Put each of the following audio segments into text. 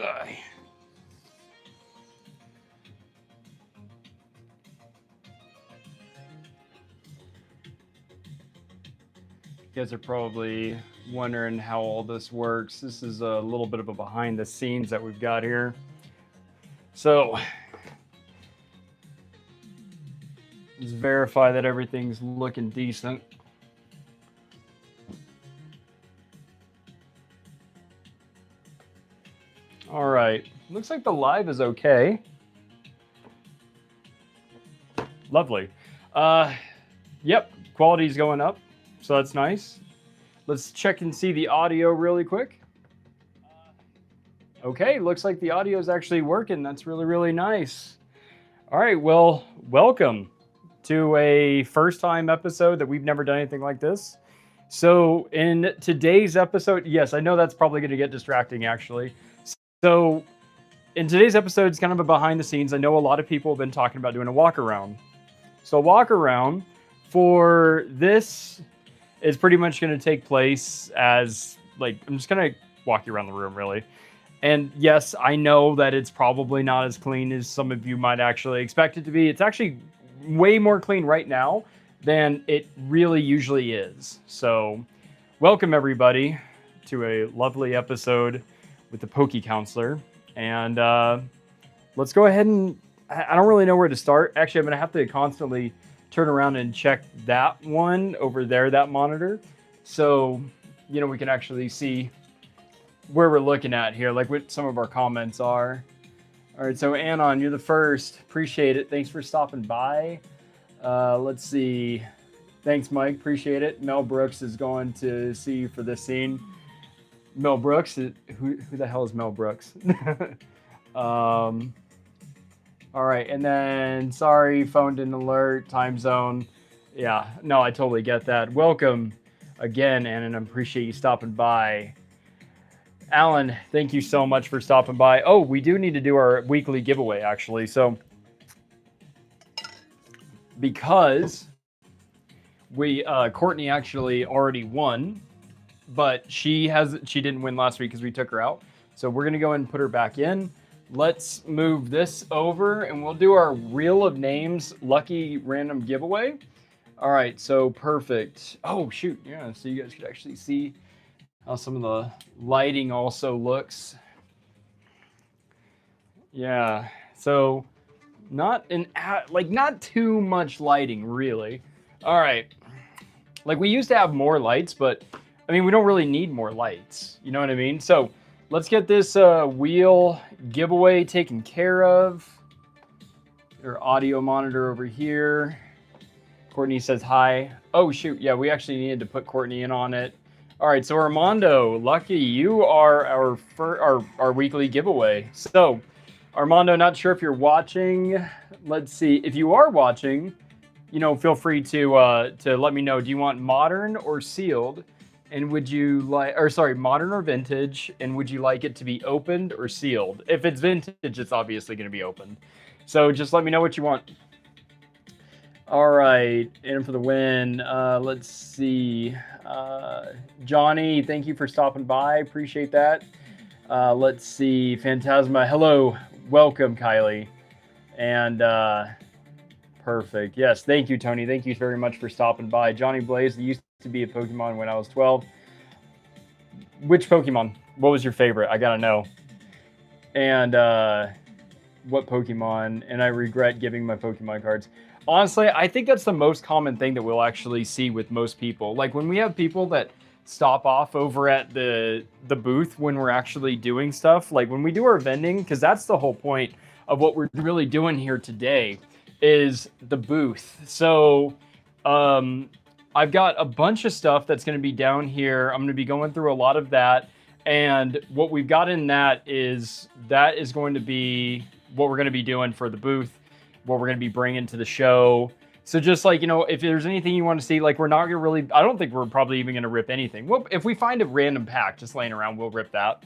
Ugh. You guys are probably wondering how all this works. This is a little bit of a behind the scenes that we've got here. So let's verify that everything's looking decent. All right, looks like the live is okay. Lovely. Yep, quality's going up, so that's nice. Let's check and see the audio really quick. Okay, looks like the audio is actually working. That's really, really nice. All right, well, welcome to a first-time episode that we've never done anything like this. So in today's episode, yes, I know that's probably going to get distracting, actually. So in today's episode, it's kind of a behind the scenes. I know a lot of people have been talking about doing a walk around. So a walk around for this is pretty much going to take place as, like, I'm just going to walk you around the room, really. And yes, I know that it's probably not as clean as some of you might actually expect it to be. It's actually way more clean right now than it really usually is. So welcome everybody to a lovely episode with the Poke Counselor. And let's go ahead and, I don't really know where to start. Actually, I'm going to have to constantly turn around and check that one over there, that monitor. So, you know, we can actually see where we're looking at here, like what some of our comments are. All right, so Anon, you're the first. Appreciate it. Thanks for stopping by. Let's see. Thanks, Mike. Appreciate it. Mel Brooks is going to see you for this scene. Mel Brooks? Who the hell is Mel Brooks? All right, and then, sorry, phone didn't alert, time zone. Yeah, no, I totally get that. Welcome again, and I appreciate you stopping by. Alan, thank you so much for stopping by. Oh, we do need to do our weekly giveaway, actually. So, because Courtney actually already won, but she didn't win last week because we took her out. So we're gonna go ahead and put her back in. Let's move this over and we'll do our Reel of Names lucky random giveaway. All right, so perfect. Oh shoot, yeah, so you guys could actually see how some of the lighting also looks. Yeah, so not too much lighting really. All right, like we used to have more lights, but I mean, we don't really need more lights. You know what I mean? So let's get this wheel giveaway taken care of. Your audio monitor over here. Courtney says hi. Oh shoot, yeah, we actually needed to put Courtney in on it. All right, so Armando, lucky you are our weekly giveaway. So Armando, not sure if you're watching. Let's see, if you are watching, you know, feel free to let me know. Do you want modern or sealed? And would you like, or sorry, modern or vintage? And would you like it to be opened or sealed? If it's vintage, it's obviously going to be opened. So just let me know what you want. All right, in for the win. Let's see. Johnny, thank you for stopping by. Appreciate that. Let's see. Phantasma, hello. Welcome, Kylie. And perfect. Yes, thank you, Tony. Thank you very much for stopping by. Johnny Blaze, used to be a Pokemon when I was 12. Which Pokemon? What was your favorite? I gotta know. And what Pokemon? And I regret giving my Pokemon cards. Honestly, I think that's the most common thing that we'll actually see with most people. Like when we have people that stop off over at the booth when we're actually doing stuff, like when we do our vending, because that's the whole point of what we're really doing here today is the booth. So I've got a bunch of stuff that's going to be down here. I'm going to be going through a lot of that. And what we've got in that is going to be what we're going to be doing for the booth, what we're going to be bringing to the show. So just like, you know, if there's anything you want to see, like we're not going to really, I don't think we're probably even going to rip anything. Well, if we find a random pack just laying around, we'll rip that.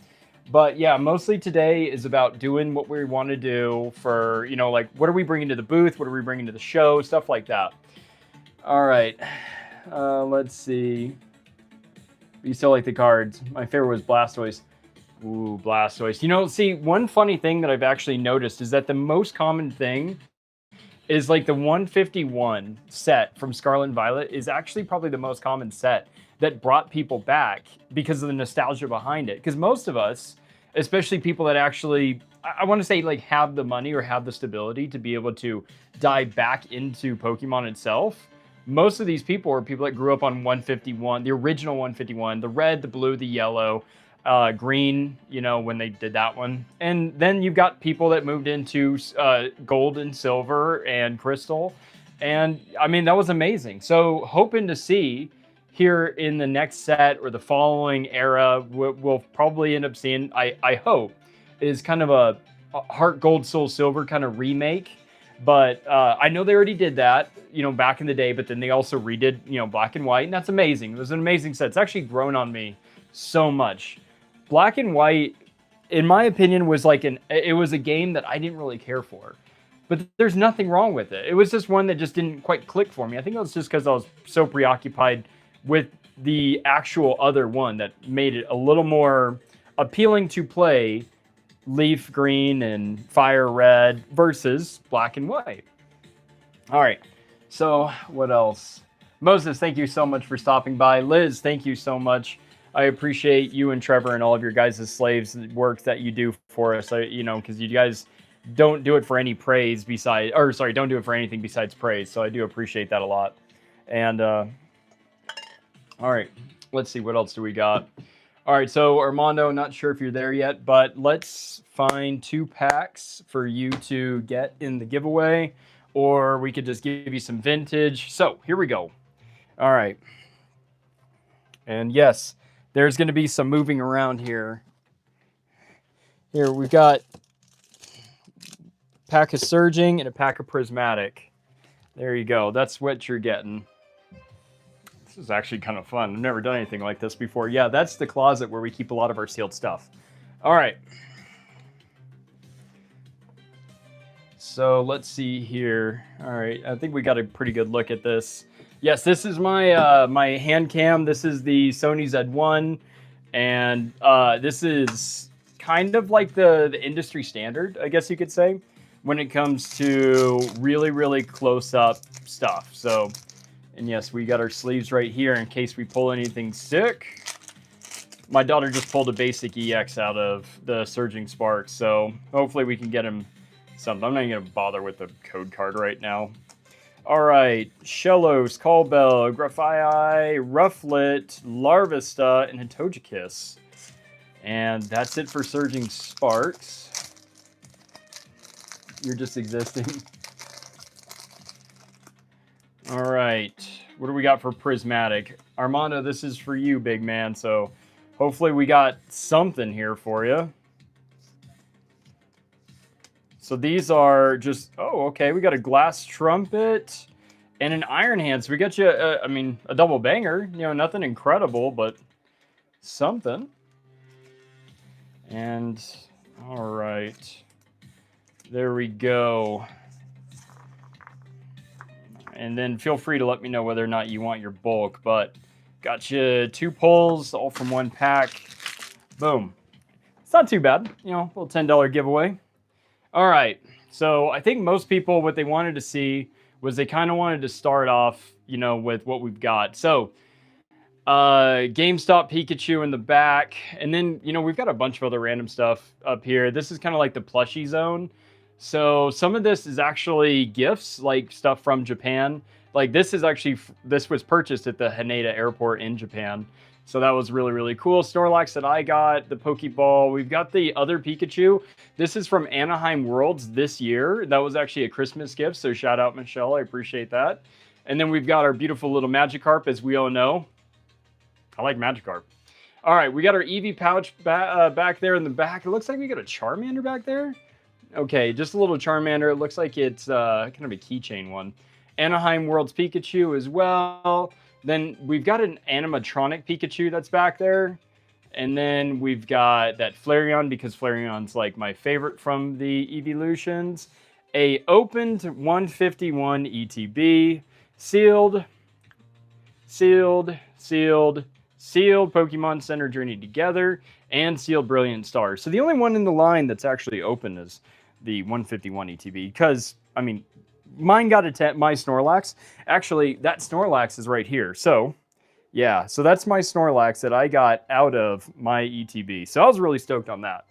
But yeah, mostly today is about doing what we want to do for, you know, like what are we bringing to the booth? What are we bringing to the show? Stuff like that. All right. Let's see. You still like the cards. My favorite was Blastoise. Ooh, Blastoise. You know, see, one funny thing that I've actually noticed is that the most common thing is like the 151 set from Scarlet and Violet is actually probably the most common set that brought people back because of the nostalgia behind it. Because most of us, especially people that actually, I want to say like have the money or have the stability to be able to dive back into Pokemon itself, most of these people are people that grew up on 151, the original 151, the red, the blue, the yellow, green, you know, when they did that one. And then you've got people that moved into gold and silver and crystal. And I mean, that was amazing. So hoping to see here in the next set or the following era, we'll probably end up seeing, I hope, is kind of a Heart Gold Soul Silver kind of remake. But I know they already did that, you know, back in the day, but then they also redid, you know, Black and White, and that's amazing. It was an amazing set. It's actually grown on me so much. Black and White, in my opinion, was like it was a game that I didn't really care for. But there's nothing wrong with it. It was just one that just didn't quite click for me. I think it was just because I was so preoccupied with the actual other one that made it a little more appealing to play Leaf Green and Fire Red versus Black and White. All right, so what else? Moses, thank you so much for stopping by. Liz, thank you so much. I appreciate you and Trevor and all of your guys' slaves work that you do for us. You know, because you guys don't do it for any praise besides, or sorry, don't do it for anything besides praise. So I do appreciate that a lot. And all right, let's see, what else do we got? All right, so Armando, not sure if you're there yet, but let's find 2 packs for you to get in the giveaway, or we could just give you some vintage. So here we go. All right. And yes, there's going to be some moving around here. Here, we've got a pack of Surging and a pack of Prismatic. There you go. That's what you're getting. This is actually kind of fun. I've never done anything like this before. Yeah, that's the closet where we keep a lot of our sealed stuff. All right. So let's see here. All right, I think we got a pretty good look at this. Yes, this is my my hand cam. This is the Sony Z1, and this is kind of like the industry standard, I guess you could say, when it comes to really, really close-up stuff. So, and yes, we got our sleeves right here in case we pull anything sick. My daughter just pulled a basic EX out of the Surging Spark, so hopefully we can get him something. I'm not even going to bother with the code card right now. All right, Shellos, Callbell, Grafii, Rufflet, Larvesta, and Hitogekiss. And that's it for Surging Sparks. You're just existing. All right, what do we got for Prismatic? Armando, this is for you, big man, so hopefully we got something here for you. So these are just, oh, okay, we got a Glass Trumpet and an Iron Hand. So we got you, I mean, a double banger. You know, nothing incredible, but something. And, all right, there we go. And then feel free to let me know whether or not you want your bulk, but got you 2 pulls, all from 1 pack. Boom. It's not too bad, you know, a little $10 giveaway. All right, so I think most people, what they wanted to see was they kind of wanted to start off, you know, with what we've got. So, GameStop Pikachu in the back, and then, you know, we've got a bunch of other random stuff up here. This is kind of like the plushie zone. So some of this is actually gifts, like stuff from Japan. Like this is actually, this was purchased at the Haneda airport in Japan. So that was really, really cool. Snorlax that I got, the Pokeball. We've got the other Pikachu. This is from Anaheim Worlds this year. That was actually a Christmas gift, so shout out, Michelle. I appreciate that. And then we've got our beautiful little Magikarp, as we all know. I like Magikarp. All right, we got our Eevee pouch back there in the back. It looks like we got a Charmander back there. Okay, just a little Charmander. It looks like it's kind of a keychain one. Anaheim Worlds Pikachu as well. Then we've got an animatronic Pikachu that's back there. And then we've got that Flareon, because Flareon's like my favorite from the Evolutions. A opened 151 ETB. Sealed, sealed, sealed, sealed Pokemon Center Journey Together, and sealed Brilliant Stars. So the only one in the line that's actually open is the 151 ETB, because, I mean, mine got my Snorlax. Actually, that Snorlax is right here. So, yeah, so that's my Snorlax that I got out of my ETB. So I was really stoked on that.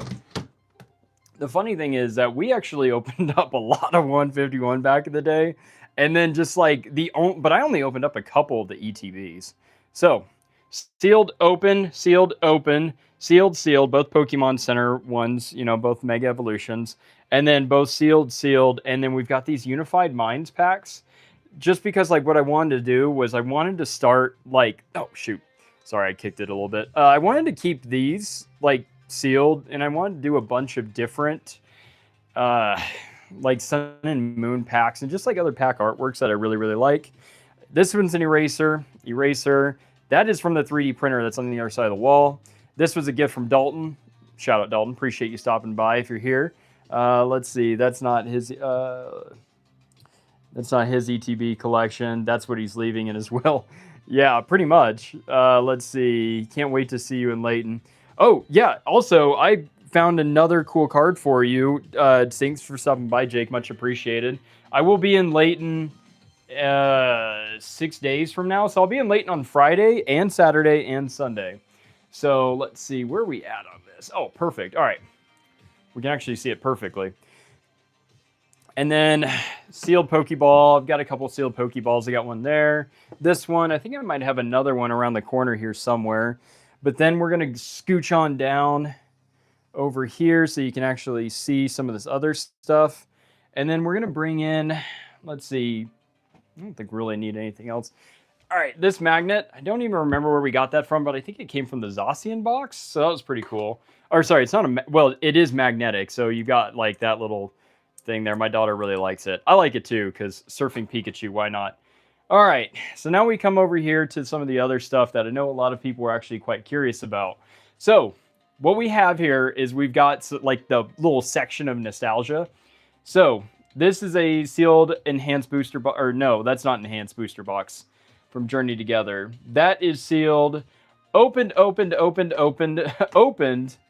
The funny thing is that we actually opened up a lot of 151 back in the day, and then just like but I only opened up a couple of the ETBs. So, sealed, open, sealed, open, sealed, sealed, both Pokemon Center ones, you know, both Mega Evolutions, and then both sealed, sealed, and then we've got these Unified Minds packs. Just because, like, what I wanted to do was I wanted to start, like, oh, shoot. Sorry, I kicked it a little bit. I wanted to keep these, like, sealed, and I wanted to do a bunch of different, like, Sun and Moon packs, and just, like, other pack artworks that I really, really like. This one's an eraser. That is from the 3D printer that's on the other side of the wall. This was a gift from Dalton. Shout out, Dalton. Appreciate you stopping by if you're here. Let's see. That's not his ETB collection. That's what he's leaving in his will. Yeah, pretty much. Let's see. Can't wait to see you in Layton. Oh, yeah. Also, I found another cool card for you. Thanks for stopping by, Jake. Much appreciated. I will be in Layton 6 days from now. So I'll be in Layton on Friday and Saturday and Sunday. So let's see. Where are we at on this? Oh, perfect. All right. We can actually see it perfectly. And then sealed Pokeball. I've got a couple sealed Pokeballs. I got one there. This one, I think I might have another one around the corner here somewhere. But then we're going to scooch on down over here so you can actually see some of this other stuff. And then we're going to bring in, let's see, I don't think we really need anything else. All right, this magnet, I don't even remember where we got that from, but I think it came from the Zacian box. So that was pretty cool. Or sorry, it's not well, it is magnetic. So you got like that little thing there. My daughter really likes it. I like it too, because surfing Pikachu, why not? All right, so now we come over here to some of the other stuff that I know a lot of people are actually quite curious about. So what we have here is we've got like the little section of nostalgia. So this is a sealed enhanced booster box, or no, that's not enhanced booster box from Journey Together. That is sealed, opened,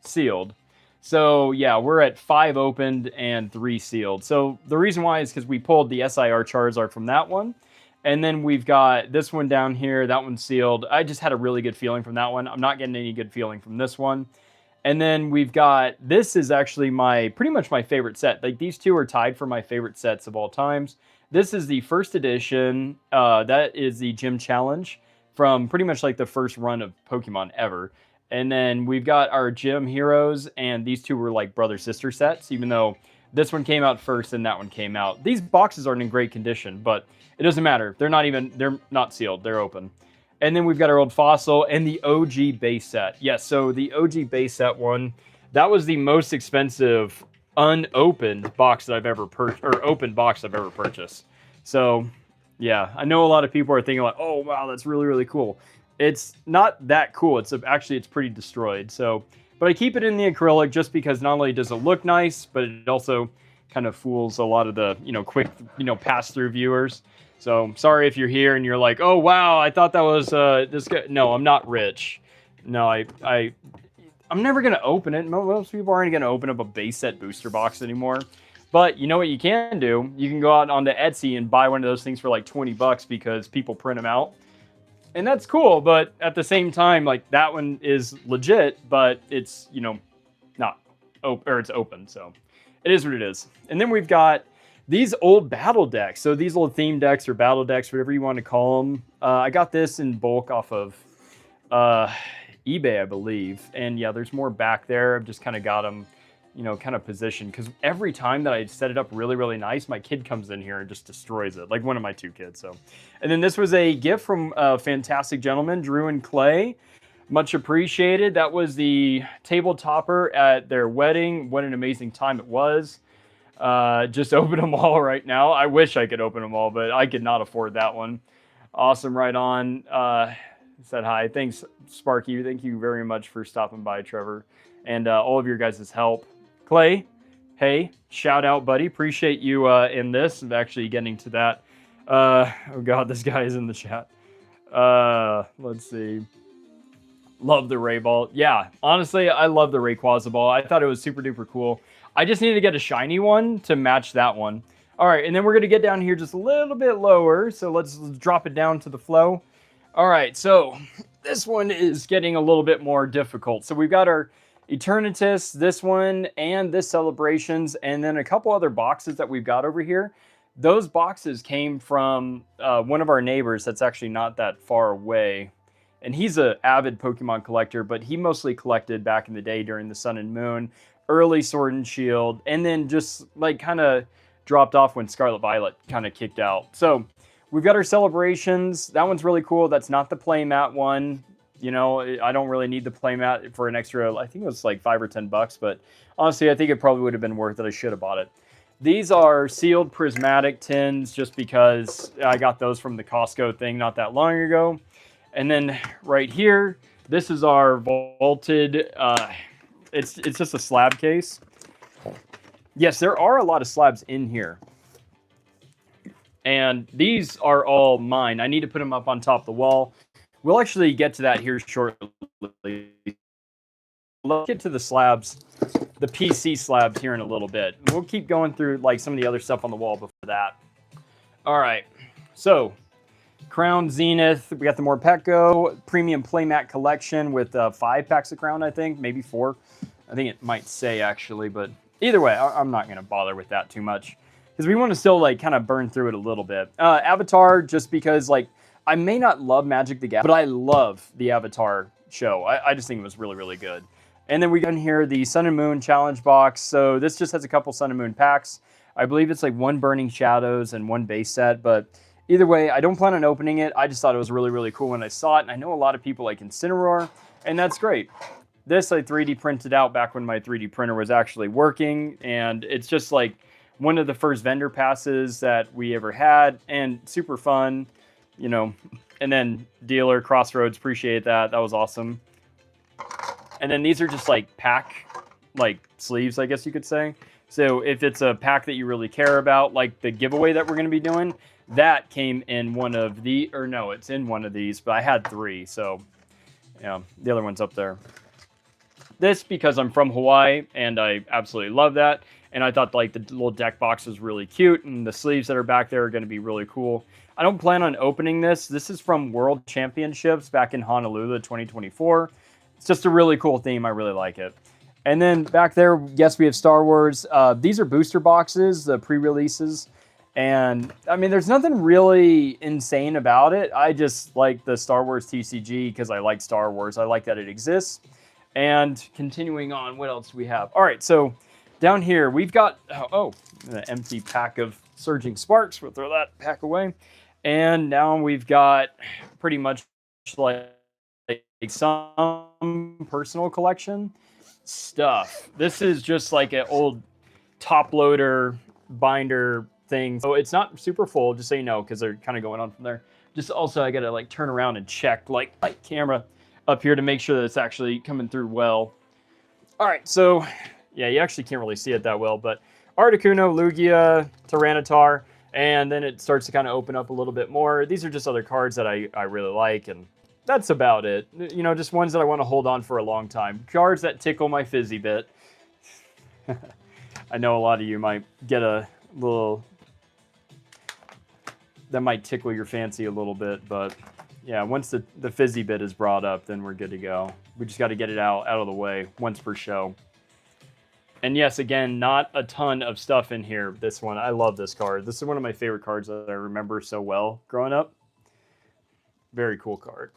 sealed. So yeah, we're at 5 opened and 3 sealed. So the reason why is because we pulled the SIR Charizard from that one. And then we've got this one down here. That one's sealed. I just had a really good feeling from that one. I'm not getting any good feeling from this one. And then we've got, this is actually pretty much my favorite set. Like these two are tied for my favorite sets of all times. This is the first edition. That is the Gym Challenge from pretty much like the first run of Pokemon ever. And then we've got our Gym Heroes, and these two were like brother-sister sets, even though this one came out first and that one came out. These boxes aren't in great condition, but it doesn't matter. They're not sealed. They're open. And then we've got our old Fossil and the OG base set. Yes, so the OG base set one, that was the most expensive unopened box that I've ever opened box I've ever purchased. So, yeah, I know a lot of people are thinking like, "Oh, wow, that's really, really cool." It's not that cool. It's pretty destroyed. So, but I keep it in the acrylic just because not only does it look nice, but it also kind of fools a lot of the, quick, pass-through viewers. So sorry if you're here and you're like, "Oh wow, I thought that was this guy." No, I'm not rich. No, I'm never gonna open it. Most people aren't gonna open up a base set booster box anymore. But you know what you can do? You can go out onto Etsy and buy one of those things for like $20 because people print them out, and that's cool. But at the same time, like that one is legit, but it's not open, or it's open, so it is what it is. And then we've got these old battle decks. So these old theme decks or battle decks, whatever you want to call them. I got this in bulk off of eBay, I believe. And yeah, there's more back there. I've just kind of got them, kind of positioned. Because every time that I set it up really, really nice, my kid comes in here and just destroys it. Like one of my 2 kids. So, and then this was a gift from a fantastic gentleman, Drew and Clay. Much appreciated. That was the table topper at their wedding. What an amazing time it was. Just open them all right now. I wish I could open them all, but I could not afford that one. Awesome, right on. Said hi. Thanks, Sparky. Thank you very much for stopping by, Trevor, and all of your guys' help. Clay, hey, shout out, buddy. Appreciate you in this and actually getting to that. Oh God, this guy is in the chat. Let's see. Love the Ray Ball. Yeah, honestly, I love the Rayquaza Ball. I thought it was super duper cool. I just needed to get a shiny one to match that one. All right, and then we're going to get down here just a little bit lower. So let's drop it down to the flow. All right, so this one is getting a little bit more difficult. So we've got our Eternatus, this one, and this Celebrations, and then a couple other boxes that we've got over here. Those boxes came from one of our neighbors that's actually not that far away. And he's an avid Pokemon collector, but he mostly collected back in the day during the Sun and Moon, early Sword and Shield, and then just like kind of dropped off when Scarlet Violet kind of kicked out. So we've got our Celebrations. That one's really cool. That's not the playmat one. You know, I don't really need the playmat for an extra, I think it was like $5 or $10, but honestly, I think it probably would have been worth it. I should have bought it. These are sealed prismatic tins just because I got those from the Costco thing not that long ago. And then right here, this is our vaulted, it's just a slab case. Yes, there are a lot of slabs in here. And these are all mine. I need to put them up on top of the wall. We'll actually get to that here shortly. Let's get to the slabs, the PC slabs here in a little bit. We'll keep going through like some of the other stuff on the wall before that. All right, so Crown Zenith, we got the Morpeko Premium Playmat Collection with 5 packs of Crown, I think, maybe 4. I think it might say actually, but either way, I'm not going to bother with that too much because we want to still like kind of burn through it a little bit. Avatar, just because like I may not love Magic the Gathering, but I love the Avatar show. I just think it was really, really good. And then we got in here the Sun and Moon Challenge Box. So this just has a couple Sun and Moon packs. I believe it's like 1 Burning Shadows and 1 base set, but either way, I don't plan on opening it. I just thought it was really, really cool when I saw it. And I know a lot of people like Incineroar, and that's great. This I 3D printed out back when my 3D printer was actually working. And it's just like one of the first vendor passes that we ever had and super fun, you know. And then dealer, Crossroads, appreciate that. That was awesome. And then these are just like pack, like sleeves, I guess you could say. So if it's a pack that you really care about, like the giveaway that we're going to be doing, that came in one of the, or no, it's in one of these, but I had 3. So, yeah, the other one's up there. This, because I'm from Hawaii, and I absolutely love that. And I thought like the little deck box was really cute, and the sleeves that are back there are going to be really cool. I don't plan on opening this. This is from World Championships back in Honolulu 2024. It's just a really cool theme. I really like it. And then back there, yes, we have Star Wars. These are booster boxes, the pre-releases. And, I mean, there's nothing really insane about it. I just like the Star Wars TCG because I like Star Wars. I like that it exists. And continuing on, what else do we have? All right, so down here, we've got, an empty pack of Surging Sparks. We'll throw that pack away. And now we've got pretty much like some personal collection stuff. This is just like an old top loader binder thing. So it's not super full, just so you know, because they're kind of going on from there. Just also, I got to like turn around and check like my camera up here to make sure that it's actually coming through well. All right, so yeah, you actually can't really see it that well, but Articuno, Lugia, Tyranitar, and then it starts to kind of open up a little bit more. These are just other cards that I really like, and that's about it. You know, just ones that I want to hold on for a long time. Cards that tickle my fizzy bit. I know a lot of you might get a little... that might tickle your fancy a little bit, but yeah, once the fizzy bit is brought up, then we're good to go. We just got to get it out of the way once per show. And yes, again, not a ton of stuff in here. This one, I love this card. This is one of my favorite cards that I remember so well growing up. Very cool card.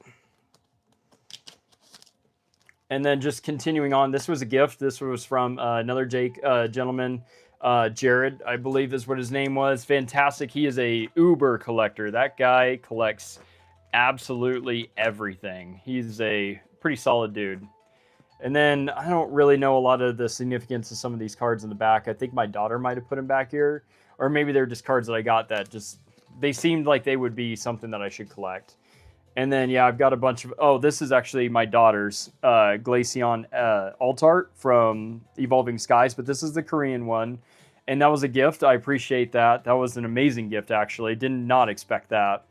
And then just continuing on, this was a gift. This was from another gentleman, Jared, I believe is what his name was. Fantastic. He is a uber collector. That guy collects absolutely everything. He's a pretty solid dude. And then I don't really know a lot of the significance of some of these cards in the back. I think my daughter might have put them back here. Or maybe they're just cards that I got that just, they seemed like they would be something that I should collect. And then, yeah, I've got a bunch of... oh, this is actually my daughter's Glaceon Alt-Art from Evolving Skies, but this is the Korean one. And that was a gift. I appreciate that. That was an amazing gift, actually. Did not expect that.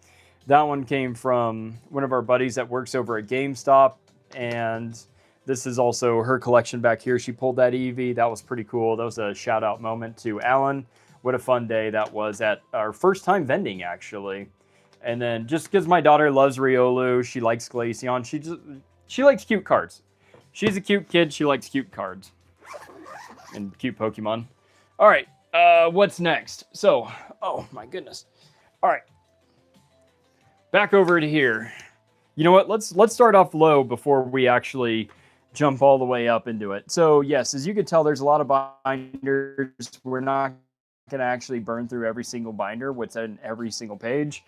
That one came from one of our buddies that works over at GameStop. And this is also her collection back here. She pulled that Eevee. That was pretty cool. That was a shout out moment to Alan. What a fun day that was at our first time vending, actually. And then just because my daughter loves Riolu, she likes Glaceon. She likes cute cards. She's a cute kid. She likes cute cards and cute Pokemon. All right, what's next? So, oh my goodness. All right, back over to here. You know what? Let's start off low before we actually jump all the way up into it. So yes, as you can tell, there's a lot of binders. We're not going to actually burn through every single binder, what's in every single page.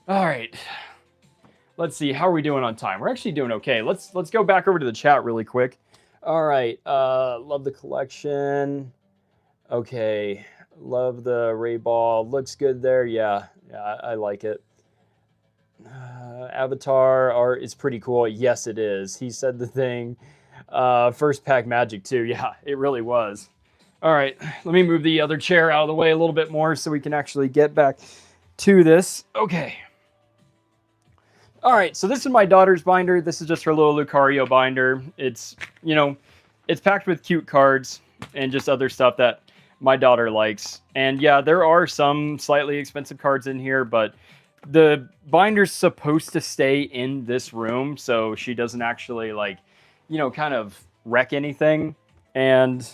All right, let's see. How are we doing on time? We're actually doing okay. Let's go back over to the chat really quick. All right, love the collection. Okay, love the Ray Ball. Looks good there. Yeah, I like it. Avatar art is pretty cool. Yes, it is. He said the thing. First pack magic too. Yeah, it really was. All right, let me move the other chair out of the way a little bit more so we can actually get back to this. Okay. All right, so this is my daughter's binder. This is just her little Lucario binder. It's, you know, it's packed with cute cards and just other stuff that my daughter likes. And yeah, there are some slightly expensive cards in here, but the binder's supposed to stay in this room so she doesn't actually, like, you know, kind of wreck anything. And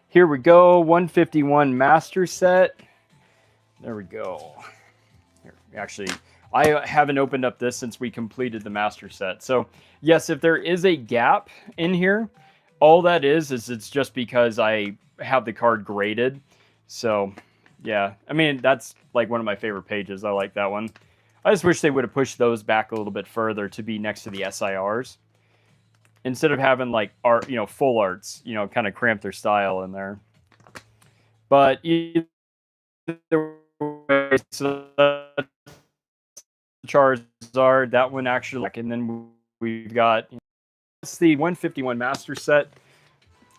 here we go, 151 master set. There we go. Here, actually, I haven't opened up this since we completed the master set. So yes, if there is a gap in here, all that is it's just because I have the card graded. So yeah, I mean, that's like one of my favorite pages. I like that one. I just wish they would have pushed those back a little bit further to be next to the SIRs. Instead of having like art, you know, full arts, you know, kind of cramp their style in there. But either way, so Charizard, that one actually, and then we've got, it's the 151 master set.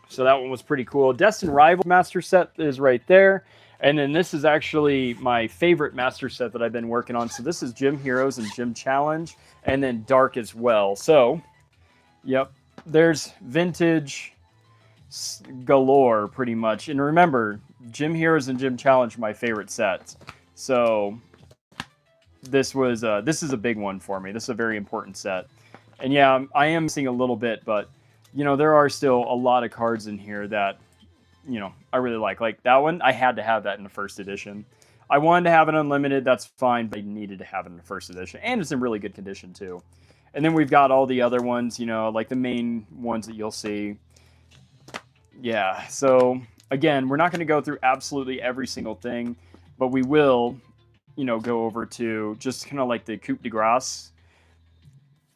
So that one was pretty cool. Destined Rival master set is right there. And then this is actually my favorite master set that I've been working on. So this is Gym Heroes and Gym Challenge, and then Dark as well. So, yep, there's vintage galore pretty much. And remember, Gym Heroes and Gym Challenge are my favorite sets. So this is a big one for me. This is a very important set. And yeah, I am missing a little bit, but you know, there are still a lot of cards in here that, you know, I really like. Like that one, I had to have that in the first edition. I wanted to have it unlimited, that's fine, but I needed to have it in the first edition. And it's in really good condition too. And then we've got all the other ones, you know, like the main ones that you'll see. Yeah, so again, we're not going to go through absolutely every single thing, but we will, you know, go over to just kind of like the Coupe de Grace.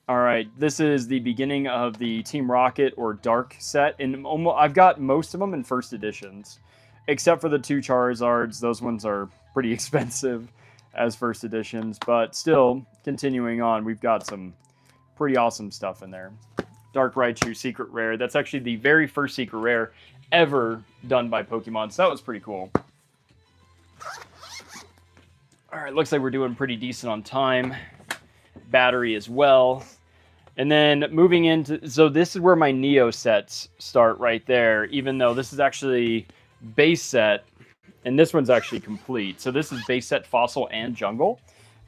All right, this is the beginning of the Team Rocket or Dark set, and I've got most of them in first editions, except for the 2 Charizards. Those ones are pretty expensive as first editions, but still, continuing on, we've got some pretty awesome stuff in there. Dark Raichu Secret Rare. That's actually the very first Secret Rare ever done by Pokemon, so that was pretty cool. All right, looks like we're doing pretty decent on time. Battery as well. And then moving into, so this is where my Neo sets start right there, even though this is actually base set, and this one's actually complete. So this is base set Fossil and Jungle.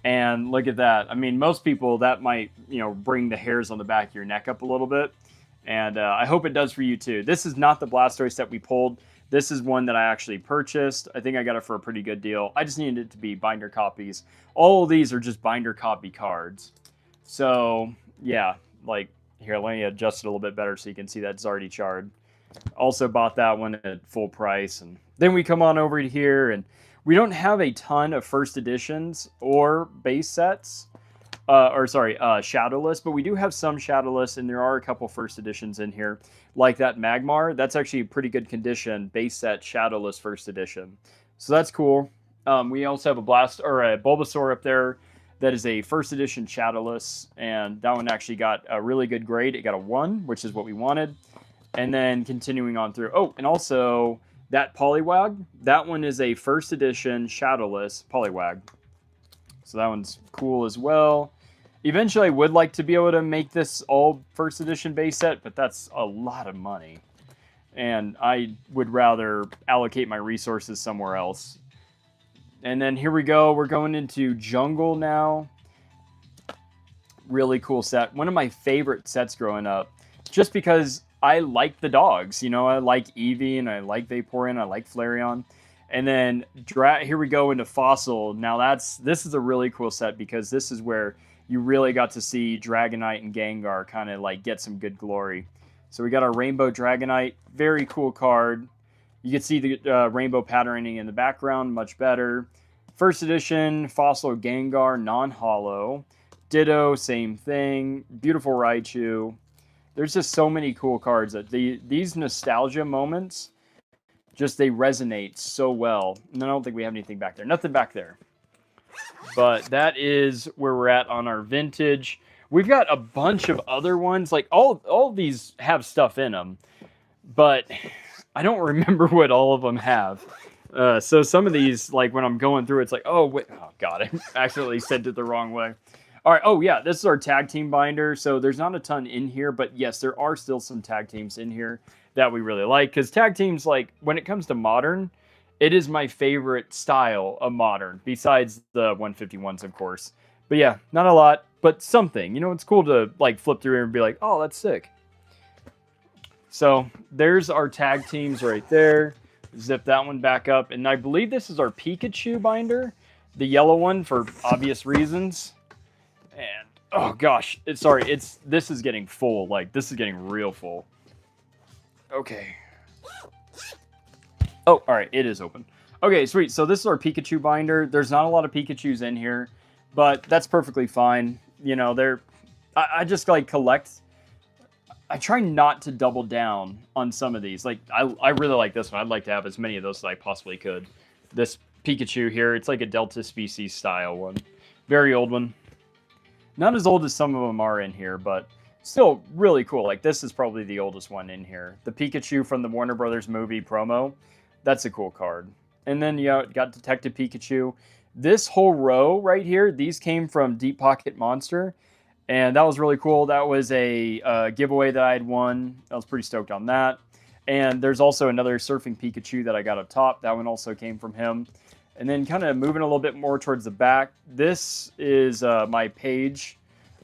And look at that. I mean, most people, that might, you know, bring the hairs on the back of your neck up a little bit. And I hope it does for you too. This is not the Blastoise that we pulled. This is one that I actually purchased. I think I got it for a pretty good deal. I just needed it to be binder copies. All of these are just binder copy cards. So yeah, like here, let me adjust it a little bit better so you can see that it's already charred. Also bought that one at full price. And then we come on over to here, and we don't have a ton of first editions or base sets, shadowless, but we do have some shadowless, and there are a couple first editions in here, like that Magmar. That's actually a pretty good condition, base set shadowless first edition. So that's cool. We also have a Bulbasaur up there that is a first edition shadowless, and that one actually got a really good grade. It got a 1, which is what we wanted. And then continuing on through, oh, and also that Poliwag, that one is a first edition shadowless Poliwag. So that one's cool as well. Eventually, I would like to be able to make this all first edition base set, but that's a lot of money. And I would rather allocate my resources somewhere else. And then here we go. We're going into Jungle now. Really cool set. One of my favorite sets growing up. Just because I like the dogs. You know, I like Eevee and I like Vaporeon. I like Flareon. And then here we go into Fossil. Now this is a really cool set because this is where you really got to see Dragonite and Gengar kind of like get some good glory. So we got our Rainbow Dragonite. Very cool card. You can see the rainbow patterning in the background, much better. First edition, Fossil Gengar, non-holo. Ditto, same thing. Beautiful Raichu. There's just so many cool cards that these nostalgia moments, just they resonate so well. And I don't think we have anything back there. Nothing back there. But that is where we're at on our vintage. We've got a bunch of other ones. Like all of these have stuff in them. But I don't remember what all of them have. So some of these, like when I'm going through, it's like, oh, wait. Oh, God, I accidentally sent it the wrong way. All right. Oh, yeah, this is our tag team binder. So there's not a ton in here. But yes, there are still some tag teams in here that we really like. Because tag teams, like when it comes to modern, it is my favorite style of modern, besides the 151s, of course. But yeah, not a lot, but something. You know, it's cool to like flip through here and be like, oh, that's sick. So there's our tag teams right there. Zip that one back up. And I believe this is our Pikachu binder, the yellow one for obvious reasons. And oh gosh, this is getting full. Like this is getting real full. Okay. Oh, all right, it is open. Okay, sweet. So this is our Pikachu binder. There's not a lot of Pikachus in here, but that's perfectly fine. You know, I just like collect. I try not to double down on some of these. Like, I really like this one. I'd like to have as many of those as I possibly could. This Pikachu here, it's like a Delta species style one. Very old one. Not as old as some of them are in here, but still really cool. Like, this is probably the oldest one in here. The Pikachu from the Warner Brothers movie promo. That's a cool card. And then, you got Detective Pikachu. This whole row right here, these came from Deep Pocket Monster. And that was really cool. That was a giveaway that I had won. I was pretty stoked on that. And there's also another Surfing Pikachu that I got up top. That one also came from him. And then kind of moving a little bit more towards the back. This is my page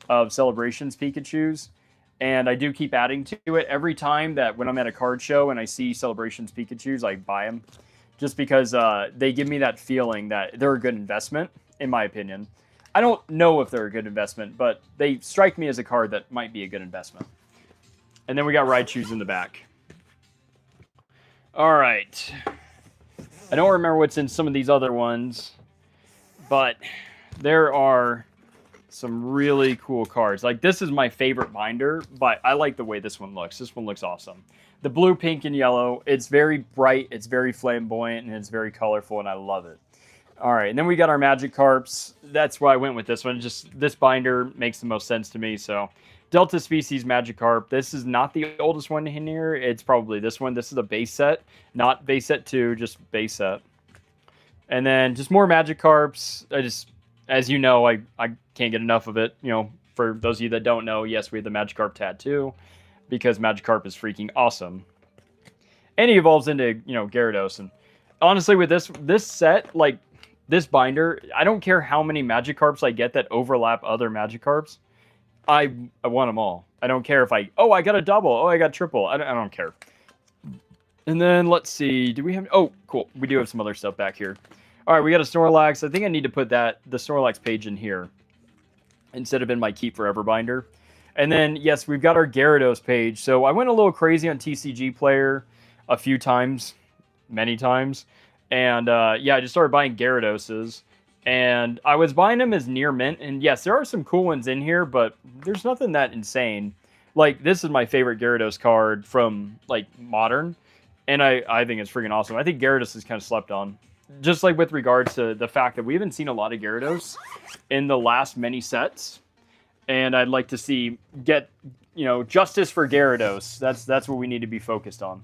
of Celebrations Pikachus. And I do keep adding to it. Every time that when I'm at a card show and I see Celebrations Pikachus, I buy them. Just because they give me that feeling that they're a good investment, in my opinion. I don't know if they're a good investment, but they strike me as a card that might be a good investment. And then we got Raichus in the back. All right. I don't remember what's in some of these other ones, but there are some really cool cards. Like, this is my favorite binder, but I like the way this one looks. This one looks awesome. The blue, pink, and yellow. It's very bright, it's very flamboyant, and it's very colorful, and I love it. All right, and then we got our Magikarps. That's why I went with this one. Just this binder makes the most sense to me. So, Delta Species Magikarp. This is not the oldest one in here. It's probably this one. This is a base set, not base set 2, just base set. And then just more Magikarps. As you know, I can't get enough of it. You know, for those of you that don't know, yes, we have the Magikarp tattoo because Magikarp is freaking awesome. And he evolves into, Gyarados. And honestly, with this set, like, this binder, I don't care how many Magikarps I get that overlap other Magikarps. I want them all. I don't care if I got a double. I got triple. I don't care. And then, let's see. Do we have... Oh, cool. We do have some other stuff back here. All right, we got a Snorlax. I think I need to put the Snorlax page in here instead of in my Keep Forever binder. And then, yes, we've got our Gyarados page. So I went a little crazy on TCG Player a few times. Many times. And, yeah, I just started buying Gyaradoses. And I was buying them as near mint. And, yes, there are some cool ones in here, but there's nothing that insane. Like, this is my favorite Gyarados card from, like, Modern. And I think it's freaking awesome. I think Gyarados is kind of slept on. Just, like, with regards to the fact that we haven't seen a lot of Gyarados in the last many sets. And I'd like to see justice for Gyarados. That's what we need to be focused on.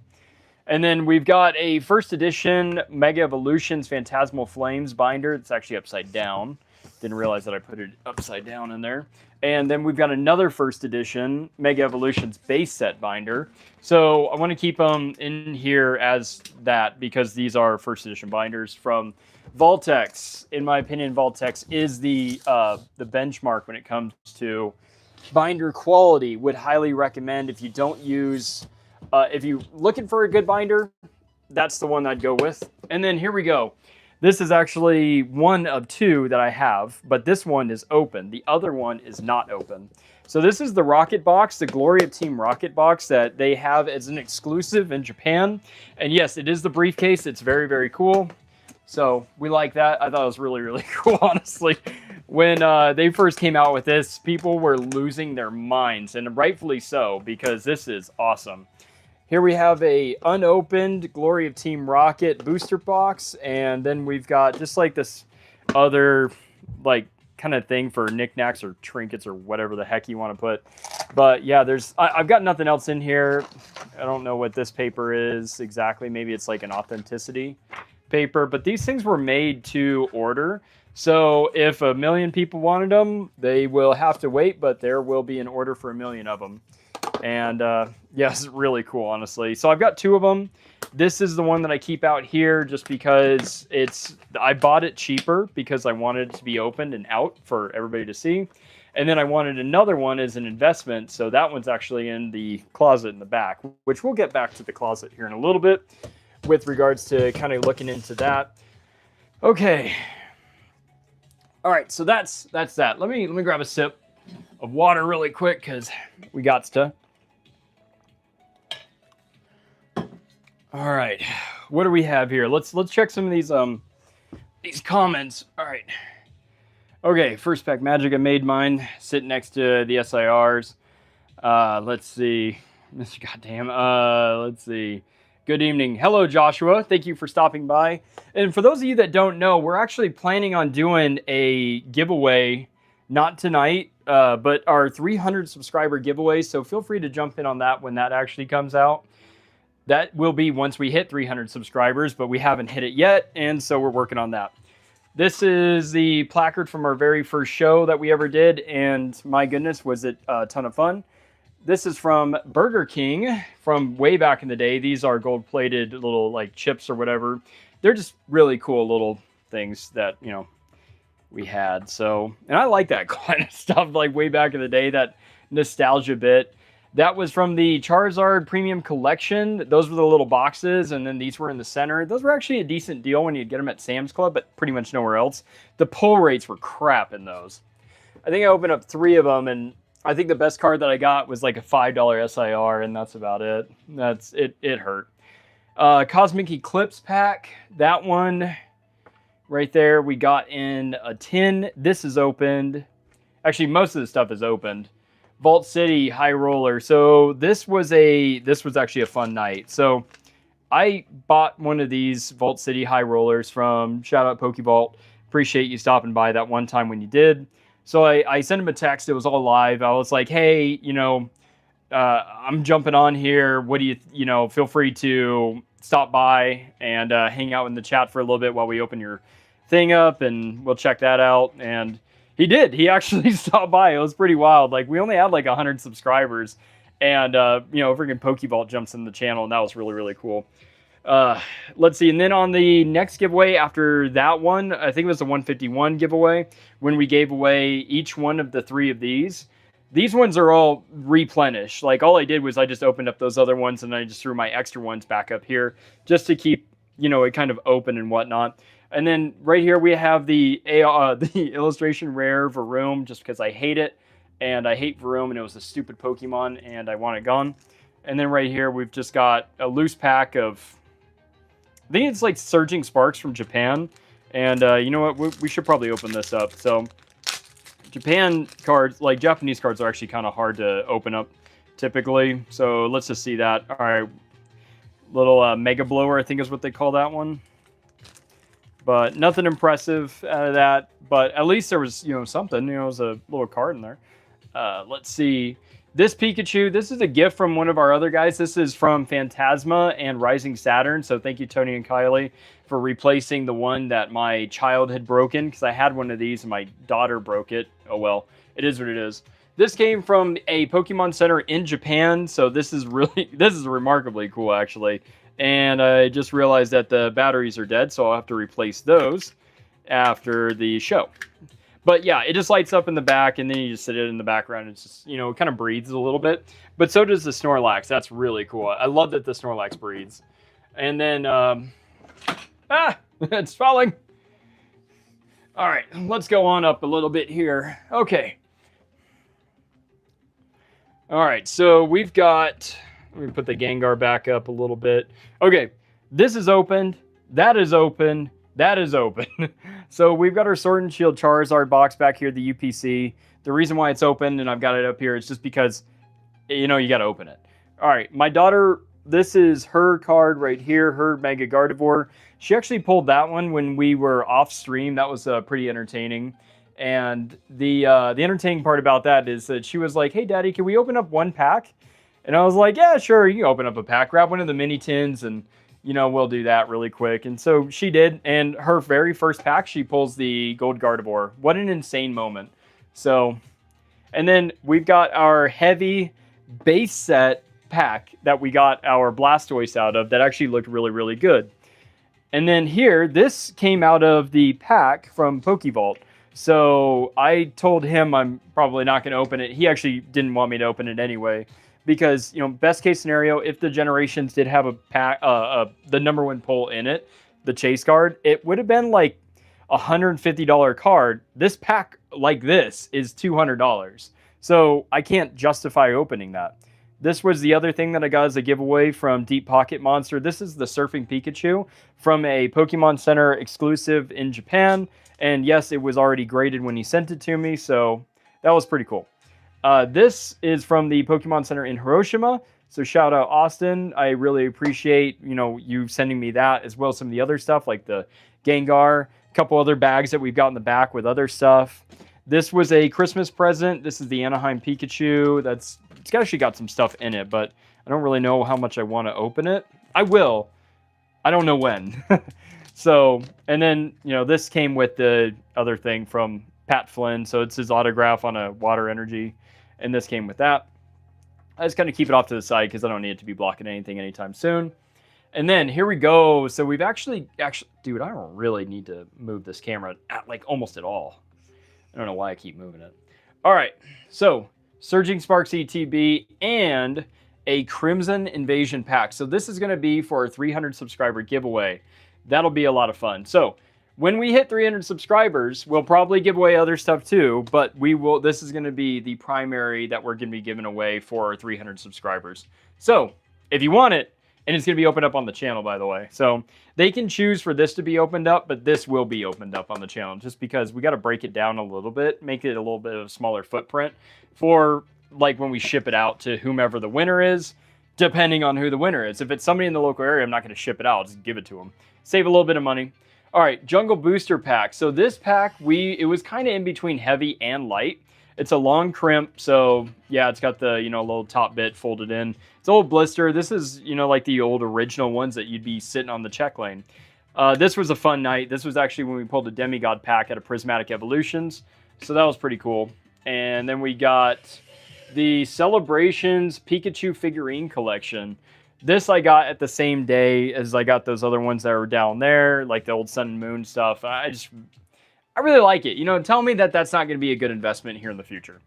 And then we've got a first edition Mega Evolutions Phantasmal Flames binder. It's actually upside down. Didn't realize that I put it upside down in there. And then we've got another first edition Mega Evolutions base set binder. So I want to keep them in here as that because these are first edition binders from Voltex. In my opinion, Voltex is the benchmark when it comes to binder quality. Would highly recommend if you don't use, if you're looking for a good binder, that's the one I'd go with. And then here we go. This is actually one of two that I have, but this one is open. The other one is not open. So this is the Rocket Box, the Glory of Team Rocket Box that they have as an exclusive in Japan. And yes, it is the briefcase. It's very, very cool. So we like that. I thought it was really, really cool, honestly. When they first came out with this, people were losing their minds, and rightfully so, because this is awesome. Here we have a unopened Glory of Team Rocket booster box, and then we've got just like this other like kind of thing for knickknacks or trinkets or whatever the heck you want to put. But yeah, I've got nothing else in here. I don't know what this paper is exactly. Maybe it's like an authenticity paper, but these things were made to order. So if 1 million people wanted them, they will have to wait, but there will be an order for 1 million of them. And yeah, it's really cool, honestly. So I've got 2 of them. This is the one that I keep out here just because I bought it cheaper because I wanted it to be opened and out for everybody to see. And then I wanted another one as an investment. So that one's actually in the closet in the back, which we'll get back to the closet here in a little bit with regards to kind of looking into that. Okay. All right, so that's that. Let me grab a sip of water really quick because we got to. All right, what do we have here? Let's check some of these comments. All right. Okay, first pack magic. I made mine sitting next to the SIRs. Let's see, Mr. Goddamn. Let's see. Good evening. Hello, Joshua. Thank you for stopping by. And for those of you that don't know, we're actually planning on doing a giveaway, not tonight, but our 300 subscriber giveaway. So feel free to jump in on that when that actually comes out. That will be once we hit 300 subscribers, but we haven't hit it yet, and so we're working on that. This is the placard from our very first show that we ever did, and my goodness, was it a ton of fun. This is from Burger King from way back in the day. These are gold-plated little like chips or whatever. They're just really cool little things that, you know, we had. So, and I like that kind of stuff like way back in the day, that nostalgia bit. That was from the Charizard Premium Collection. Those were the little boxes, and then these were in the center. Those were actually a decent deal when you get them at Sam's Club, but pretty much nowhere else. The pull rates were crap in those. I think I opened up 3 of them, and I think the best card that I got was like a $5 SIR, and that's about it. It hurt. Cosmic Eclipse pack. That one right there we got in a tin. This is opened. Actually, most of the stuff is opened. Vault City High Roller. So this was actually a fun night. So I bought one of these Vault City High Rollers from shout out PokeVault. Appreciate you stopping by that one time when you did. So I sent him a text. It was all live. I was like, hey, you know, I'm jumping on here. What do you know, feel free to stop by and hang out in the chat for a little bit while we open your thing up, and we'll check that out. And he did. He actually stopped by. It was pretty wild. Like, we only had like 100 subscribers, and you know, freaking PokeVault jumps in the channel, and that was really, really cool. Let's see. And then on the next giveaway after that one, I think it was the 151 giveaway, when we gave away each one of the 3 of these. These ones are all replenished. Like, all I did was I just opened up those other ones, and I just threw my extra ones back up here just to keep, you know, it kind of open and whatnot. And then right here we have the illustration rare Varoom, just because I hate it, and I hate Varoom, and it was a stupid Pokemon, and I want it gone. And then right here we've just got a loose pack of, I think it's like Surging Sparks from Japan. And you know what? We should probably open this up. So Japan cards, like Japanese cards, are actually kind of hard to open up typically. So let's just see that. All right. Little Mega Blower, I think is what they call that one. But nothing impressive out of that. But at least there was, you know, something. You know, it was a little card in there. Let's see. This Pikachu, this is a gift from one of our other guys. This is from Phantasma and Rising Saturn. So thank you, Tony and Kylie, for replacing the one that my child had broken, because I had one of these and my daughter broke it. Oh well, it is what it is. This came from a Pokemon Center in Japan. So this is remarkably cool, actually. And I just realized that the batteries are dead, so I'll have to replace those after the show. But yeah, it just lights up in the back, and then you just sit it in the background. It's just, you know, it kind of breathes a little bit. But so does the Snorlax. That's really cool. I love that the Snorlax breathes. And then, it's falling. All right, let's go on up a little bit here. Okay. All right, so we've got, let me put the Gengar back up a little bit. Okay, this is opened. That is open. That is open. So we've got our Sword and Shield Charizard box back here, the UPC. The reason why it's open and I've got it up here is just because, you know, you got to open it. All right, my daughter, this is her card right here, her Mega Gardevoir. She actually pulled that one when we were off stream. That was pretty entertaining. And the entertaining part about that is that she was like, hey, Daddy, can we open up one pack? And I was like, yeah, sure, you can open up a pack. Grab one of the mini tins and, you know, we'll do that really quick. And so she did. And her very first pack, she pulls the Gold Gardevoir. What an insane moment. So, and then we've got our heavy base set pack that we got our Blastoise out of that actually looked really, really good. And then here, this came out of the pack from Pokevault. So I told him I'm probably not going to open it. He actually didn't want me to open it anyway. Because, you know, best case scenario, if the Generations did have a pack, the number one pull in it, the chase card, it would have been like a $150 card. This pack like this is $200. So I can't justify opening that. This was the other thing that I got as a giveaway from Deep Pocket Monster. This is the Surfing Pikachu from a Pokemon Center exclusive in Japan. And yes, it was already graded when he sent it to me. So that was pretty cool. This is from the Pokemon Center in Hiroshima. So shout out Austin. I really appreciate, you know, you sending me that as well as some of the other stuff like the Gengar, a couple other bags that we've got in the back with other stuff. This was a Christmas present. This is the Anaheim Pikachu. It's actually got some stuff in it, but I don't really know how much I want to open it. I will. I don't know when. So, and then, you know, this came with the other thing from Pat Flynn. So it's his autograph on a Water Energy. And this came with that. I just kind of keep it off to the side because I don't need it to be blocking anything anytime soon. And then here we go. So we've actually, dude, I don't really need to move this camera like almost at all. I don't know why I keep moving it. All right. So Surging Sparks ETB and a Crimson Invasion pack. So this is going to be for a 300 subscriber giveaway. That'll be a lot of fun. So when we hit 300 subscribers, we'll probably give away other stuff too, but this is going to be the primary that we're going to be giving away for our 300 subscribers. So if you want it, and it's going to be opened up on the channel, by the way. So they can choose for this to be opened up, but this will be opened up on the channel just because we got to break it down a little bit, make it a little bit of a smaller footprint for like when we ship it out to whomever the winner is, depending on who the winner is. If it's somebody in the local area, I'm not going to ship it out. I'll just give it to them. Save a little bit of money. All right, Jungle Booster Pack. So this pack, it was kind of in between heavy and light. It's a long crimp, so yeah, it's got the, you know, little top bit folded in. It's old blister. This is, you know, like the old original ones that you'd be sitting on the check lane. This was a fun night. This was actually when we pulled a Demigod pack out of Prismatic Evolutions, so that was pretty cool. And then we got the Celebrations Pikachu figurine collection. This I got at the same day as I got those other ones that were down there, like the old Sun and Moon stuff. I really like it. You know, tell me that that's not going to be a good investment here in the future.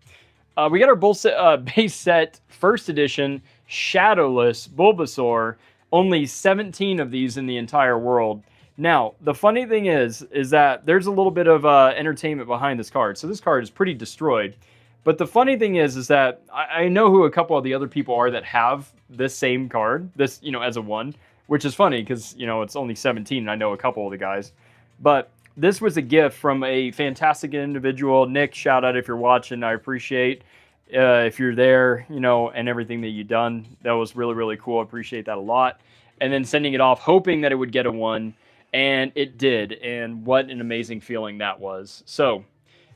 We got our base set first edition Shadowless Bulbasaur. Only 17 of these in the entire world. Now, the funny thing is that there's a little bit of entertainment behind this card. So this card is pretty destroyed. But the funny thing is that I know who a couple of the other people are that have this same card, this, you know, as a one, which is funny because, you know, it's only 17 and I know a couple of the guys. But this was a gift from a fantastic individual. Nick, shout out if you're watching. I appreciate if you're there, you know, and everything that you've done. That was really, really cool. I appreciate that a lot. And then sending it off, hoping that it would get a one. And it did. And what an amazing feeling that was. So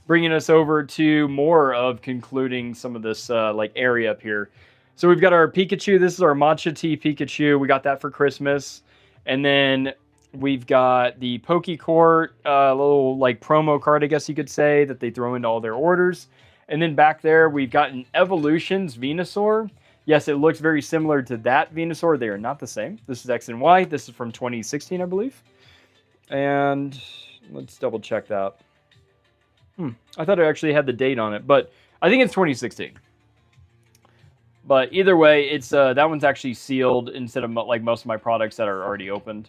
bringing us over to more of concluding some of this like area up here. So we've got our Pikachu. This is our Matcha Tea Pikachu. We got that for Christmas. And then we've got the Pokecourt, little like promo card, I guess you could say, that they throw into all their orders. And then back there, we've got an Evolutions Venusaur. Yes, it looks very similar to that Venusaur. They are not the same. This is X and Y. This is from 2016, I believe. And let's double check that. I thought it actually had the date on it, but I think it's 2016. But either way, it's that one's actually sealed instead of like most of my products that are already opened.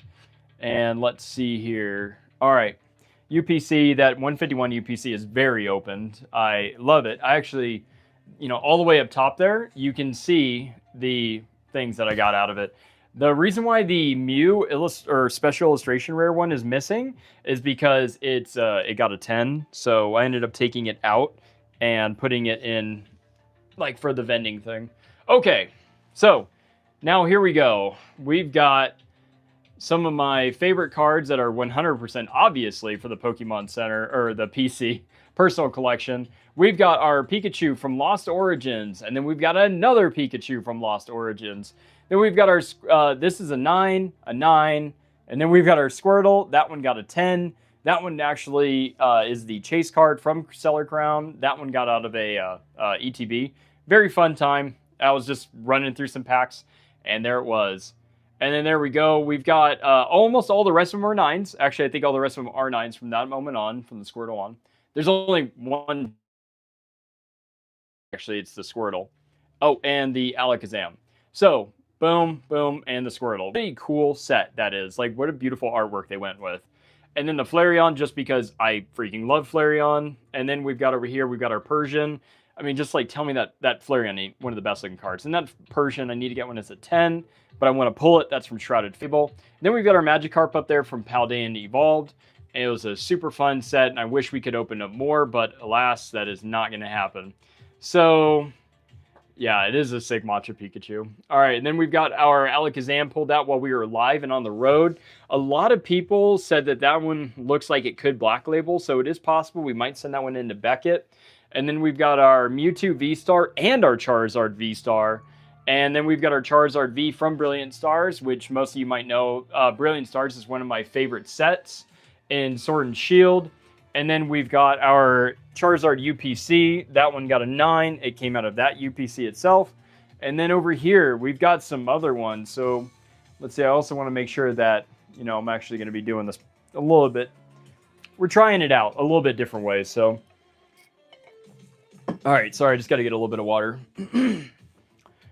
And let's see here. All right, UPC, that 151 UPC is very opened. I love it. I actually, you know, all the way up top there, you can see the things that I got out of it. The reason why the Mew special illustration rare one is missing is because it got a 10. So I ended up taking it out and putting it in like for the vending thing. Okay, so now here we go. We've got some of my favorite cards that are 100% obviously for the Pokemon Center or the PC personal collection. We've got our Pikachu from Lost Origins, and then we've got another Pikachu from Lost Origins. Then we've got our, this is a 9, and then we've got our Squirtle. That one got a 10. That one actually is the chase card from Stellar Crown. That one got out of a ETB. Very fun time. I was just running through some packs, and there it was. And then there we go. We've got almost all the rest of them are 9s. Actually, I think all the rest of them are 9s from that moment on, from the Squirtle on. There's only one. Actually, it's the Squirtle. Oh, and the Alakazam. So, boom, boom, and the Squirtle. Pretty cool set that is. Like, what a beautiful artwork they went with. And then the Flareon, just because I freaking love Flareon. And then we've got over here, we've got our Persian. I mean, just like tell me that Flareon ain't one of the best looking cards. And that Persian, I need to get one that's a 10, but I want to pull it. That's from Shrouded Fable. And then we've got our Magikarp up there from Paldean Evolved. And it was a super fun set, and I wish we could open up more, but alas, that is not going to happen. So, yeah, it is a sick Matcha Pikachu. All right, and then we've got our Alakazam pulled out while we were live and on the road. A lot of people said that that one looks like it could Black Label, so it is possible we might send that one into Beckett. And then we've got our Mewtwo V-Star and our Charizard V-Star. And then we've got our Charizard V from Brilliant Stars, which most of you might know. Brilliant Stars is one of my favorite sets in Sword and Shield. And then we've got our Charizard UPC. That one got a 9. It came out of that UPC itself. And then over here, we've got some other ones. So let's see, I also want to make sure that, you know, I'm actually going to be doing this a little bit. We're trying it out a little bit different ways. So, all right, sorry, I just got to get a little bit of water.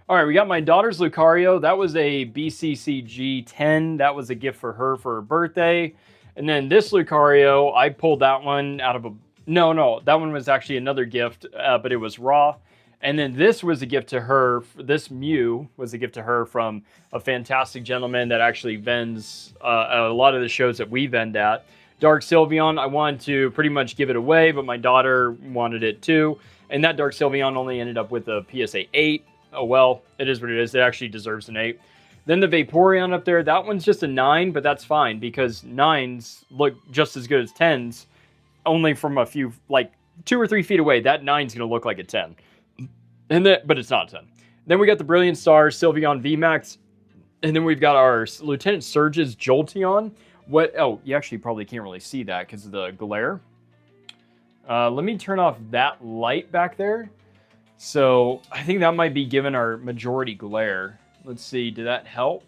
All right, we got my daughter's Lucario. That was a BCCG 10. That was a gift for her birthday. And then this Lucario, I pulled that one out of a... No, that one was actually another gift, but it was raw. And then this was a gift to her. This Mew was a gift to her from a fantastic gentleman that actually vends a lot of the shows that we vend at. Dark Sylveon, I wanted to pretty much give it away, but my daughter wanted it too. And that Dark Sylveon only ended up with a PSA 8. Oh well, it is what it is. It actually deserves an 8. Then the Vaporeon up there, that one's just a 9, but that's fine because 9s look just as good as 10s, only from a few, like 2 or 3 feet away. That 9's going to look like a 10, but it's not a 10. Then we got the Brilliant Stars, Sylveon VMAX, and then we've got our Lieutenant Surge's Jolteon. Oh, you actually probably can't really see that because of the glare. Let me turn off that light back there. So I think that might be giving our majority glare. Let's see, did that help?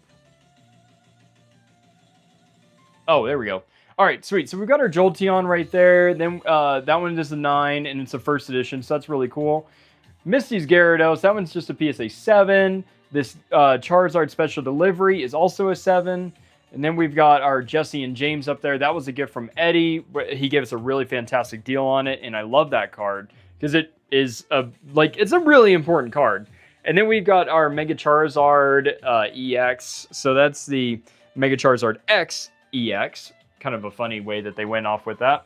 Oh, there we go. All right, sweet. So we've got our Jolteon right there. Then that one is a 9, and it's a first edition, so that's really cool. Misty's Gyarados, that one's just a PSA 7. This Charizard Special Delivery is also a 7. And then we've got our Jesse and James up there. That was a gift from Eddie. He gave us a really fantastic deal on it, and I love that card because it is it's a really important card. And then we've got our Mega Charizard EX. So that's the Mega Charizard X EX. Kind of a funny way that they went off with that.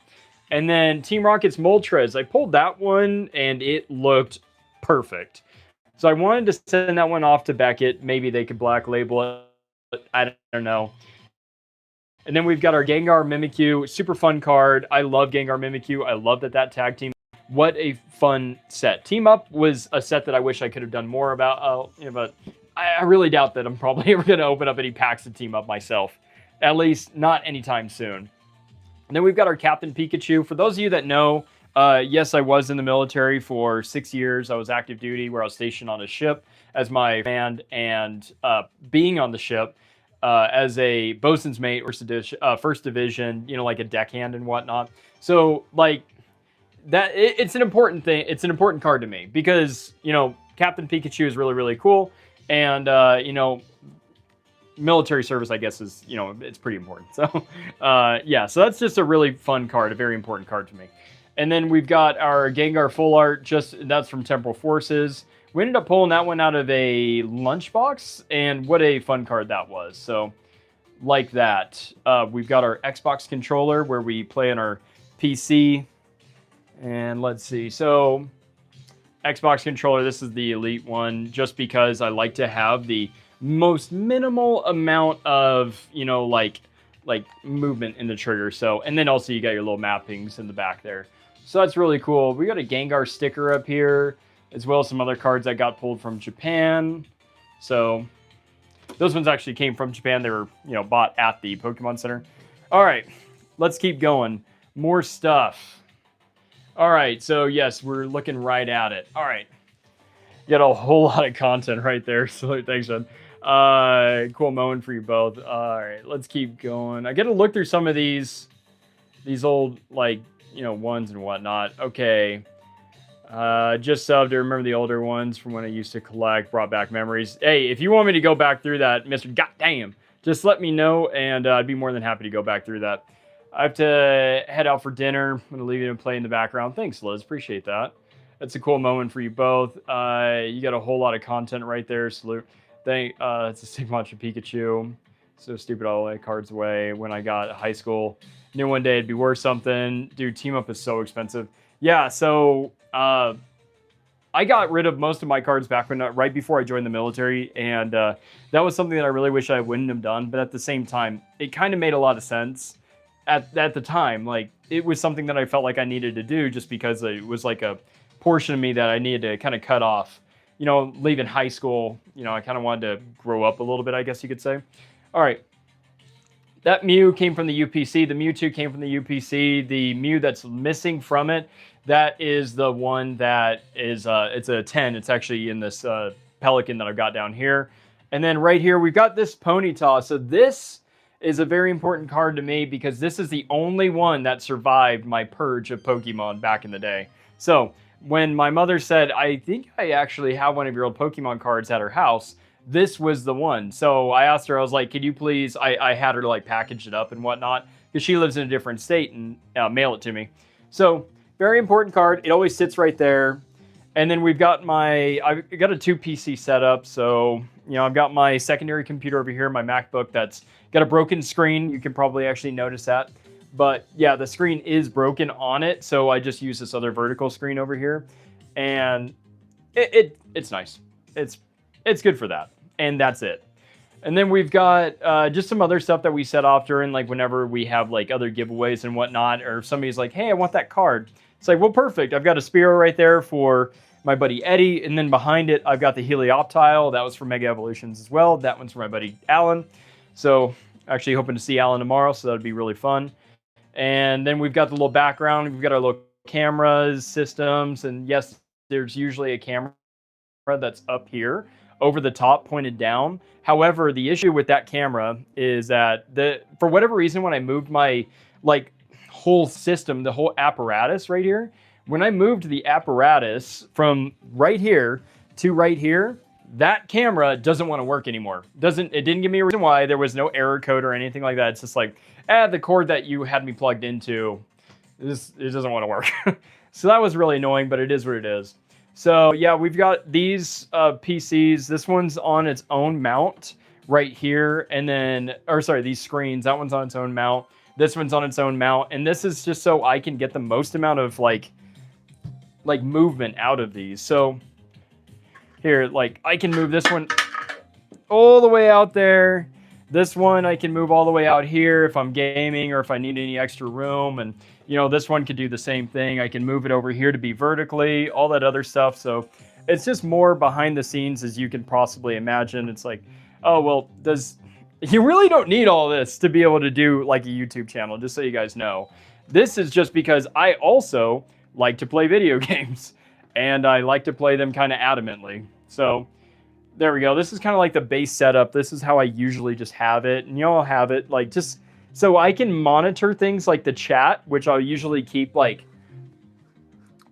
And then Team Rocket's Moltres. I pulled that one, and it looked perfect. So I wanted to send that one off to Beckett. Maybe they could Black Label it. I don't know. And then we've got our Gengar Mimikyu. Super fun card. I love Gengar Mimikyu. I love that tag team what a fun set. Team Up was a set that I wish I could have done more about, but I really doubt that I'm probably ever going to open up any packs of Team Up myself. At least not anytime soon. And then we've got our Captain Pikachu. For those of you that know, yes, I was in the military for 6 years. I was active duty where I was stationed on a ship as my command, and being on the ship as a bosun's mate or first division, like a deckhand and whatnot. So like that, it's an important thing. It's an important card to me because, Captain Pikachu is really, really cool. And, military service, I guess, is, it's pretty important. So, yeah, so that's just a really fun card, a very important card to me. And then we've got our Gengar Full Art, that's from Temporal Forces. We ended up pulling that one out of a lunchbox, and what a fun card that was. So, like that. We've got our Xbox controller where we play on our PC. And let's see. So, Xbox controller, this is the Elite one, just because I like to have the most minimal amount of, like movement in the trigger. So, and then also you got your little mappings in the back there. So that's really cool. We got a Gengar sticker up here, as well as some other cards that got pulled from Japan. So those ones actually came from Japan. They were, bought at the Pokemon Center. All right, let's keep going. More stuff. All right, so yes, we're looking right at it. All right. Got a whole lot of content right there. So thanks, man. Cool moment for you both. All right, let's keep going. I got to look through some of these old, ones and whatnot. Okay. Just subbed to remember the older ones from when I used to collect, brought back memories. Hey, if you want me to go back through that, Mr. Goddamn, just let me know, and I'd be more than happy to go back through that. I have to head out for dinner. I'm going to leave you to play in the background. Thanks, Liz. Appreciate that. That's a cool moment for you both. You got a whole lot of content right there. Salute. It's a sick bunch of Pikachu. So stupid, all the cards away. When I got high school, knew one day it'd be worth something. Dude, Team Up is so expensive. Yeah, so I got rid of most of my cards back right before I joined the military, and that was something that I really wish I wouldn't have done. But at the same time, it kind of made a lot of sense at the time. Like, it was something that I felt like I needed to do just because it was like a portion of me that I needed to kind of cut off. Leaving high school, I kind of wanted to grow up a little bit, I guess you could say. All right. That Mew came from the UPC. The Mewtwo came from the UPC. The Mew that's missing from it, that is the one that is, it's a 10. It's actually in this Pelican that I've got down here. And then right here, we've got this Ponyta. So this is a very important card to me because this is the only one that survived my purge of Pokemon back in the day. So when my mother said, I think I actually have one of your old Pokemon cards at her house, this was the one. So I asked her, I was like, could you please, I had her to package it up and whatnot, because she lives in a different state, and mail it to me. So very important card. It always sits right there. And then I've got a 2 PC setup. So, I've got my secondary computer over here, my MacBook, that's got a broken screen. You can probably actually notice that. But yeah, the screen is broken on it, so I just use this other vertical screen over here, and it's nice. It's good for that, and that's it. And then we've got just some other stuff that we set off during, whenever we have other giveaways and whatnot, or if somebody's like, hey, I want that card. It's like, well, perfect. I've got a Spearow right there for my buddy Eddie, and then behind it, I've got the Helioptile. That was for Mega Evolutions as well. That one's for my buddy Alan. So actually hoping to see Alan tomorrow, so that'd be really fun. And then we've got the little background. We've got our little cameras, systems, and yes, there's usually a camera that's up here over the top, pointed down. However, the issue with that camera is that for whatever reason, when I moved my whole system, the whole apparatus right here, when I moved the apparatus from right here to right here, that camera doesn't want to work anymore. It didn't give me a reason why. There was no error code or anything like that. It's just the cord that you had me plugged into, it doesn't want to work. So that was really annoying, but it is what it is. So yeah, we've got these PCs. This one's on its own mount right here. And then, these screens, that one's on its own mount. This one's on its own mount. And this is just so I can get the most amount of movement out of these. So here, I can move this one all the way out there. This one I can move all the way out here if I'm gaming or if I need any extra room. And, you know, this one could do the same thing. I can move it over here to be vertically, all that other stuff. So it's just more behind the scenes as you can possibly imagine. It's like, oh, well, you really don't need all this to be able to do like a YouTube channel, just so you guys know. This is just because I also like to play video games, and I like to play them kind of adamantly. So there we go. This is kind of like the base setup. This is how I usually just have it. And you'll have it like just so I can monitor things like the chat, which I'll usually keep like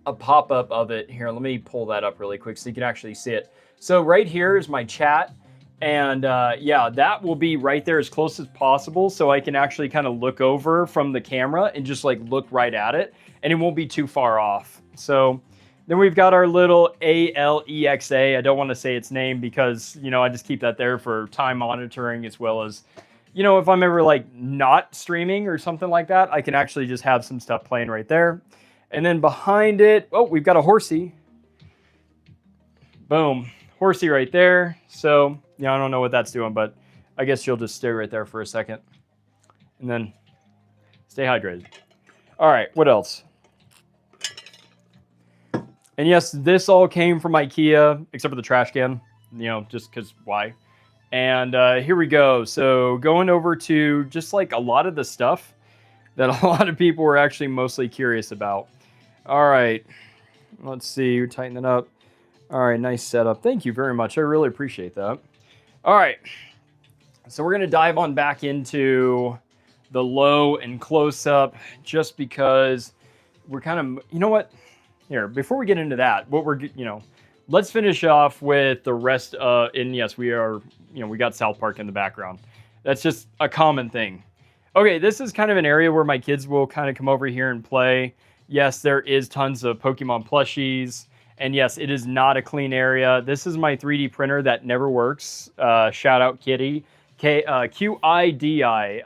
a pop-up of it. Here, let me pull that up really quick so you can actually see it. So right here is my chat. And yeah, that will be right there as close as possible so I can actually kind of look over from the camera and just like look right at it. And it won't be too far off. So then we've got our little Alexa. I don't want to say its name because, you know, I just keep that there for time monitoring as well as, you know, if I'm ever like not streaming or something like that, I can actually just have some stuff playing right there. And then behind it, oh, we've got a horsey. Boom. Horsey right there. So, yeah, I don't know what that's doing, but I guess you'll just stay right there for a second. And then stay hydrated. All right, what else? And yes, this all came from IKEA, except for the trash can, you know, just because why? And here we go. So going over to just like a lot of the stuff that a lot of people were actually mostly curious about. All right, let's see, we're tightening it up. All right, nice setup. Thank you very much. I really appreciate that. All right, so we're going to dive on back into the low and close up just because we're kind of, you know what? Here, before we get into that, let's finish off with the rest. And yes, we are, you know, we got South Park in the background. That's just a common thing. Okay, this is kind of an area where my kids will kind of come over here and play. Yes, there is tons of Pokemon plushies. And yes, it is not a clean area. This is my 3D printer that never works. Shout out Kitty. QIDI.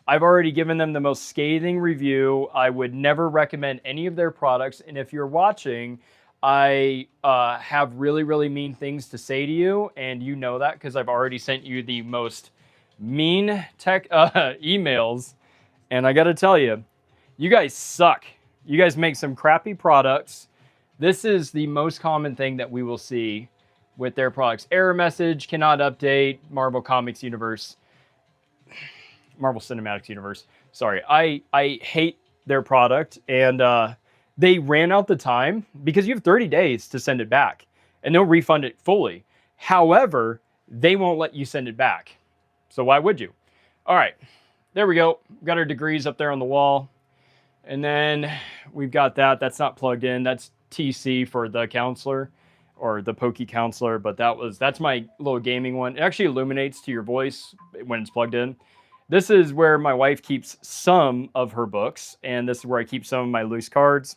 I've already given them the most scathing review. I would never recommend any of their products. And if you're watching, I have really, really mean things to say to you. And you know that because I've already sent you the most mean tech emails. And I got to tell you, you guys suck. You guys make some crappy products. This is the most common thing that we will see with their products. Error message, cannot update, Marvel Comics Universe. Marvel Cinematics Universe. Sorry, I hate their product. And they ran out the time because you have 30 days to send it back. And they'll refund it fully. However, they won't let you send it back. So why would you? All right, there we go. Got our degrees up there on the wall. And then we've got that. That's not plugged in. That's TC for the counselor or the Poke counselor, but that's my little gaming one. It actually illuminates to your voice when it's plugged in. This is where my wife keeps some of her books, and this is where I keep some of my loose cards.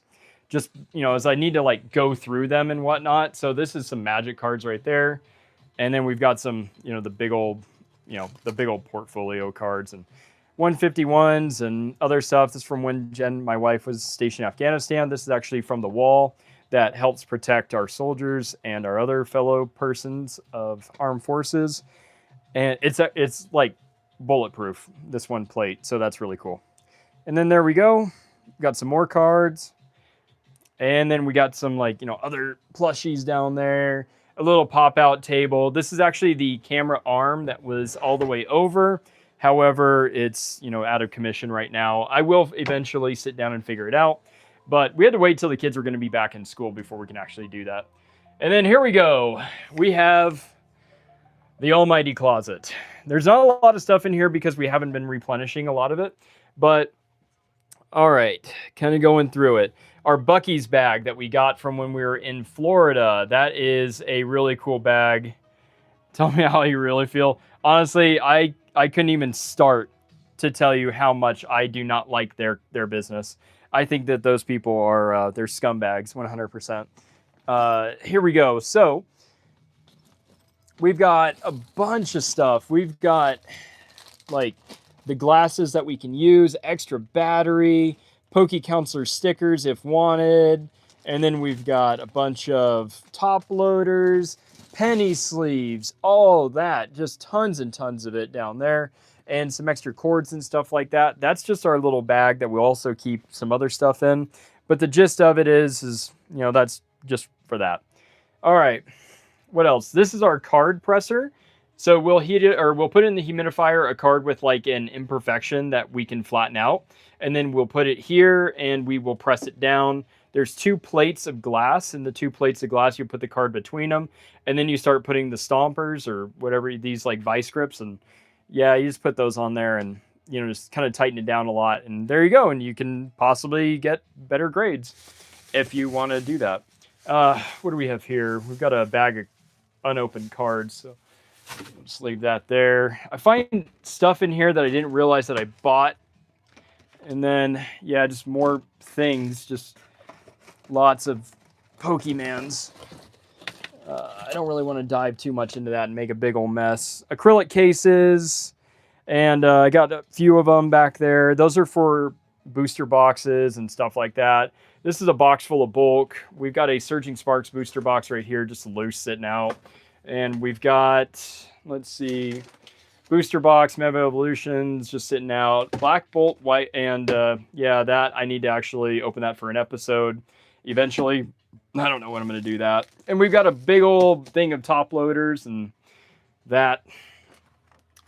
Just, you know, as I need to like go through them and whatnot. So this is some magic cards right there. And then we've got some, you know, the big old portfolio cards and 151s and other stuff. This is from when my wife was stationed in Afghanistan. This is actually from the wall that helps protect our soldiers and our other fellow persons of armed forces. And it's like bulletproof, this one plate. So that's really cool. And then there we go. Got some more cards. And then we got some like, you know, other plushies down there. A little pop-out table. This is actually the camera arm that was all the way over. However, it's, you know, out of commission right now. I will eventually sit down and figure it out. But we had to wait till the kids were going to be back in school before we can actually do that. And then here we go. We have the almighty closet. There's not a lot of stuff in here because we haven't been replenishing a lot of it. But, all right, kind of going through it. Our Buc-ee's bag that we got from when we were in Florida. That is a really cool bag. Tell me how you really feel. Honestly, I couldn't even start to tell you how much I do not like their business. I think that those people are they're scumbags, 100%. Here we go. So we've got a bunch of stuff. We've got like the glasses that we can use, extra battery, Poke Counselor stickers if wanted. And then we've got a bunch of top loaders. penny sleeves, all that, just tons and tons of it down there, and some extra cords and stuff like that. That's just our little bag that we also keep some other stuff in. But the gist of it is that's just for that. All right, what else? This is our card presser. So we'll heat it, or we'll put in the humidifier a card with like an imperfection that we can flatten out, and then we'll put it here and we will press it down. There's 2 plates of glass, and the 2 plates of glass, you put the card between them, and then you start putting the stompers or whatever, these like vice grips, and yeah, you just put those on there and just kind of tighten it down a lot, and there you go, and you can possibly get better grades if you want to do that. What do we have here? We've got a bag of unopened cards, so just leave that there. I find stuff in here that I didn't realize that I bought. And then, yeah, just more things. Just lots of Pokemons. I don't really want to dive too much into that and make a big old mess. Acrylic cases. And I got a few of them back there. Those are for booster boxes and stuff like that. This is a box full of bulk. We've got a Surging Sparks booster box right here, just loose sitting out. And we've got, let's see, booster box, Mega Evolutions, just sitting out. Black Bolt, white, and yeah, that, I need to actually open that for an episode eventually. I don't know when I'm going to do that. And we've got a big old thing of top loaders and that.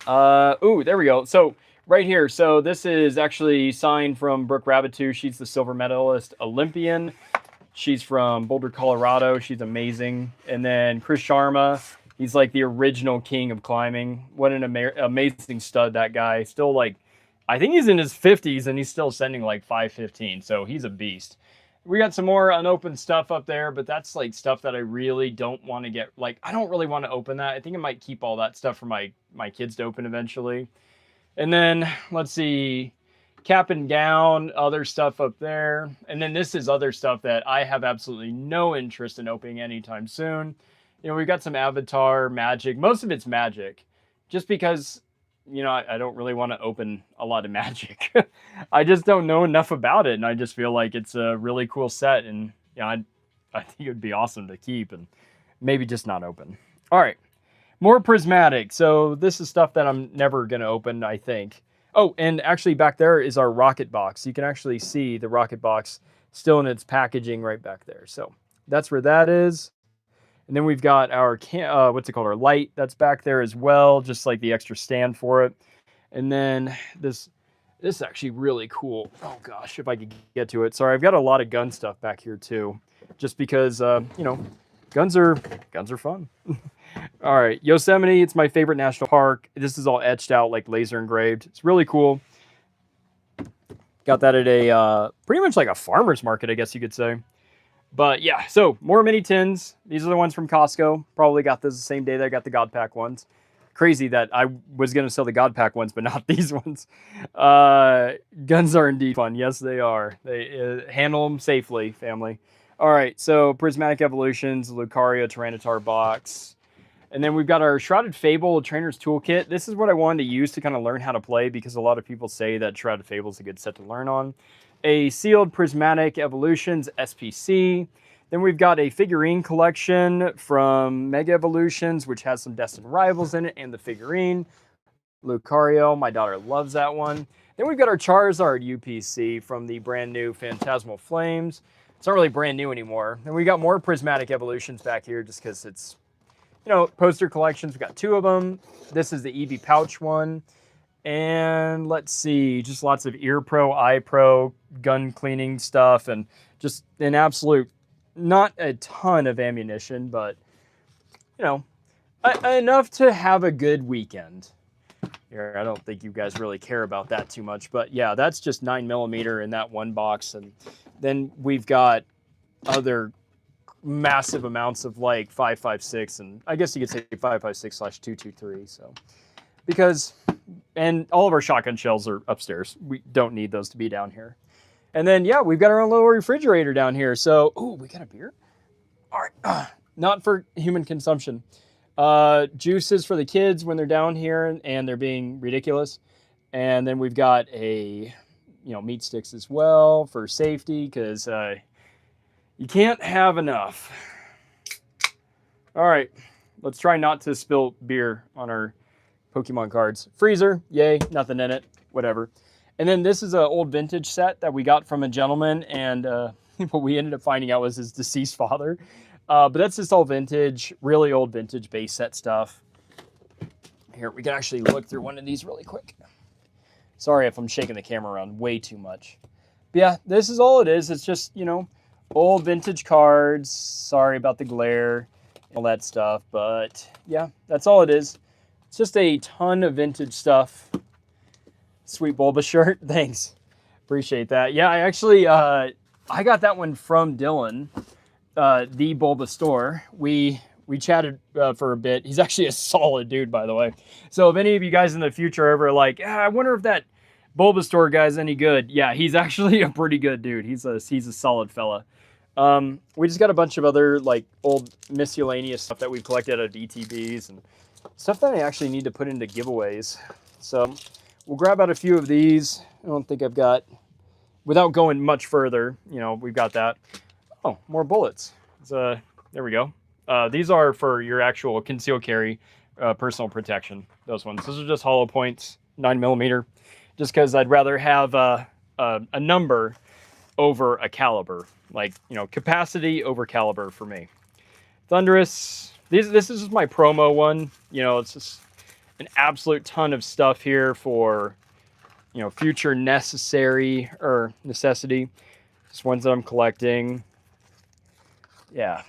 Ooh, there we go. So, right here. So, this is actually signed from Brooke Rabbitoo. She's the silver medalist Olympian. She's from Boulder, Colorado. She's amazing. And then Chris Sharma, he's like the original king of climbing. What an amazing stud, that guy. Still like, I think he's in his 50s and he's still sending like 515. So he's a beast. We got some more unopened stuff up there, but that's like stuff that I really don't want to get, like, I don't really want to open that. I think I might keep all that stuff for my kids to open eventually. And then, let's see, cap and gown, other stuff up there. And then this is other stuff that I have absolutely no interest in opening anytime soon. We've got some Avatar, Magic. Most of it's Magic. Just because, I don't really want to open a lot of Magic. I just don't know enough about it. And I just feel like it's a really cool set. And, I think it would be awesome to keep and maybe just not open. All right. More prismatic. So this is stuff that I'm never going to open, I think. Oh, and actually back there is our rocket box. You can actually see the rocket box still in its packaging right back there. So that's where that is. And then we've got our, our light that's back there as well, just like the extra stand for it. And then this is actually really cool. Oh gosh, if I could get to it. Sorry, I've got a lot of gun stuff back here too, just because, guns are fun. All right, Yosemite, it's my favorite national park. This is all etched out, like laser engraved. It's really cool. Got that at a, pretty much like a farmer's market, I guess you could say. But yeah, so more mini tins. These are the ones from Costco. Probably got those the same day that I got the God Pack ones. Crazy that I was going to sell the God Pack ones, but not these ones. Guns are indeed fun. Yes, they are. They handle them safely, family. All right, so Prismatic Evolutions, Lucario Tyranitar box. And then we've got our Shrouded Fable Trainer's Toolkit. This is what I wanted to use to kind of learn how to play because a lot of people say that Shrouded Fable is a good set to learn on. A Sealed Prismatic Evolutions SPC. Then we've got a figurine collection from Mega Evolutions, which has some Destined Rivals in it, and the figurine. Lucario, my daughter loves that one. Then we've got our Charizard UPC from the brand new Phantasmal Flames. It's not really brand new anymore. And we got more Prismatic Evolutions back here just because it's, poster collections. We've got 2 of them. This is the Eevee pouch one. And let's see, just lots of Ear Pro, Eye Pro, gun cleaning stuff, and just an absolute, not a ton of ammunition, but, enough to have a good weekend. Here, I don't think you guys really care about that too much, but yeah, that's just 9mm in that one box. And then we've got other massive amounts of like 5.56, and I guess you could say 5.56/223. So and all of our shotgun shells are upstairs. We don't need those to be down here. And then yeah, we've got our own little refrigerator down here. So we got a beer. All right, not for human consumption. Juices for the kids when they're down here and they're being ridiculous. And then we've got a meat sticks as well for safety because you can't have enough. All right, Let's try not to spill beer on our Pokemon cards. Freezer, yay, nothing in it, whatever. And then this is an old vintage set that we got from a gentleman, and what we ended up finding out was his deceased father. But that's just all vintage, really old vintage base set stuff. Here, we can actually look through one of these really quick. Sorry if I'm shaking the camera around way too much. But yeah, this is all it is. It's just, you know, old vintage cards. Sorry about the glare, all that stuff. But yeah, that's all it is. It's just a ton of vintage stuff. Sweet Bulba shirt. Thanks. Appreciate that. Yeah, I actually, I got that one from Dylan, the Bulba store. We chatted for a bit. He's actually a solid dude, by the way. So if any of you guys in the future are ever like, I wonder if that Bulbasaur guy's any good. Yeah, he's actually a pretty good dude. He's a solid fella. We just got a bunch of other like old miscellaneous stuff that we've collected out of ETBs and stuff that I actually need to put into giveaways. So we'll grab out a few of these. I don't think I've got, without going much further, you know, we've got that. Oh, more bullets. There we go. These are for your actual concealed carry, personal protection. Those ones. Those are just hollow points, 9mm. Just because I'd rather have a number over a caliber, like, you know, capacity over caliber for me. Thunderous. This is just my promo one. You know, it's just an absolute ton of stuff here for, you know, future necessity. Just ones that I'm collecting. Yeah.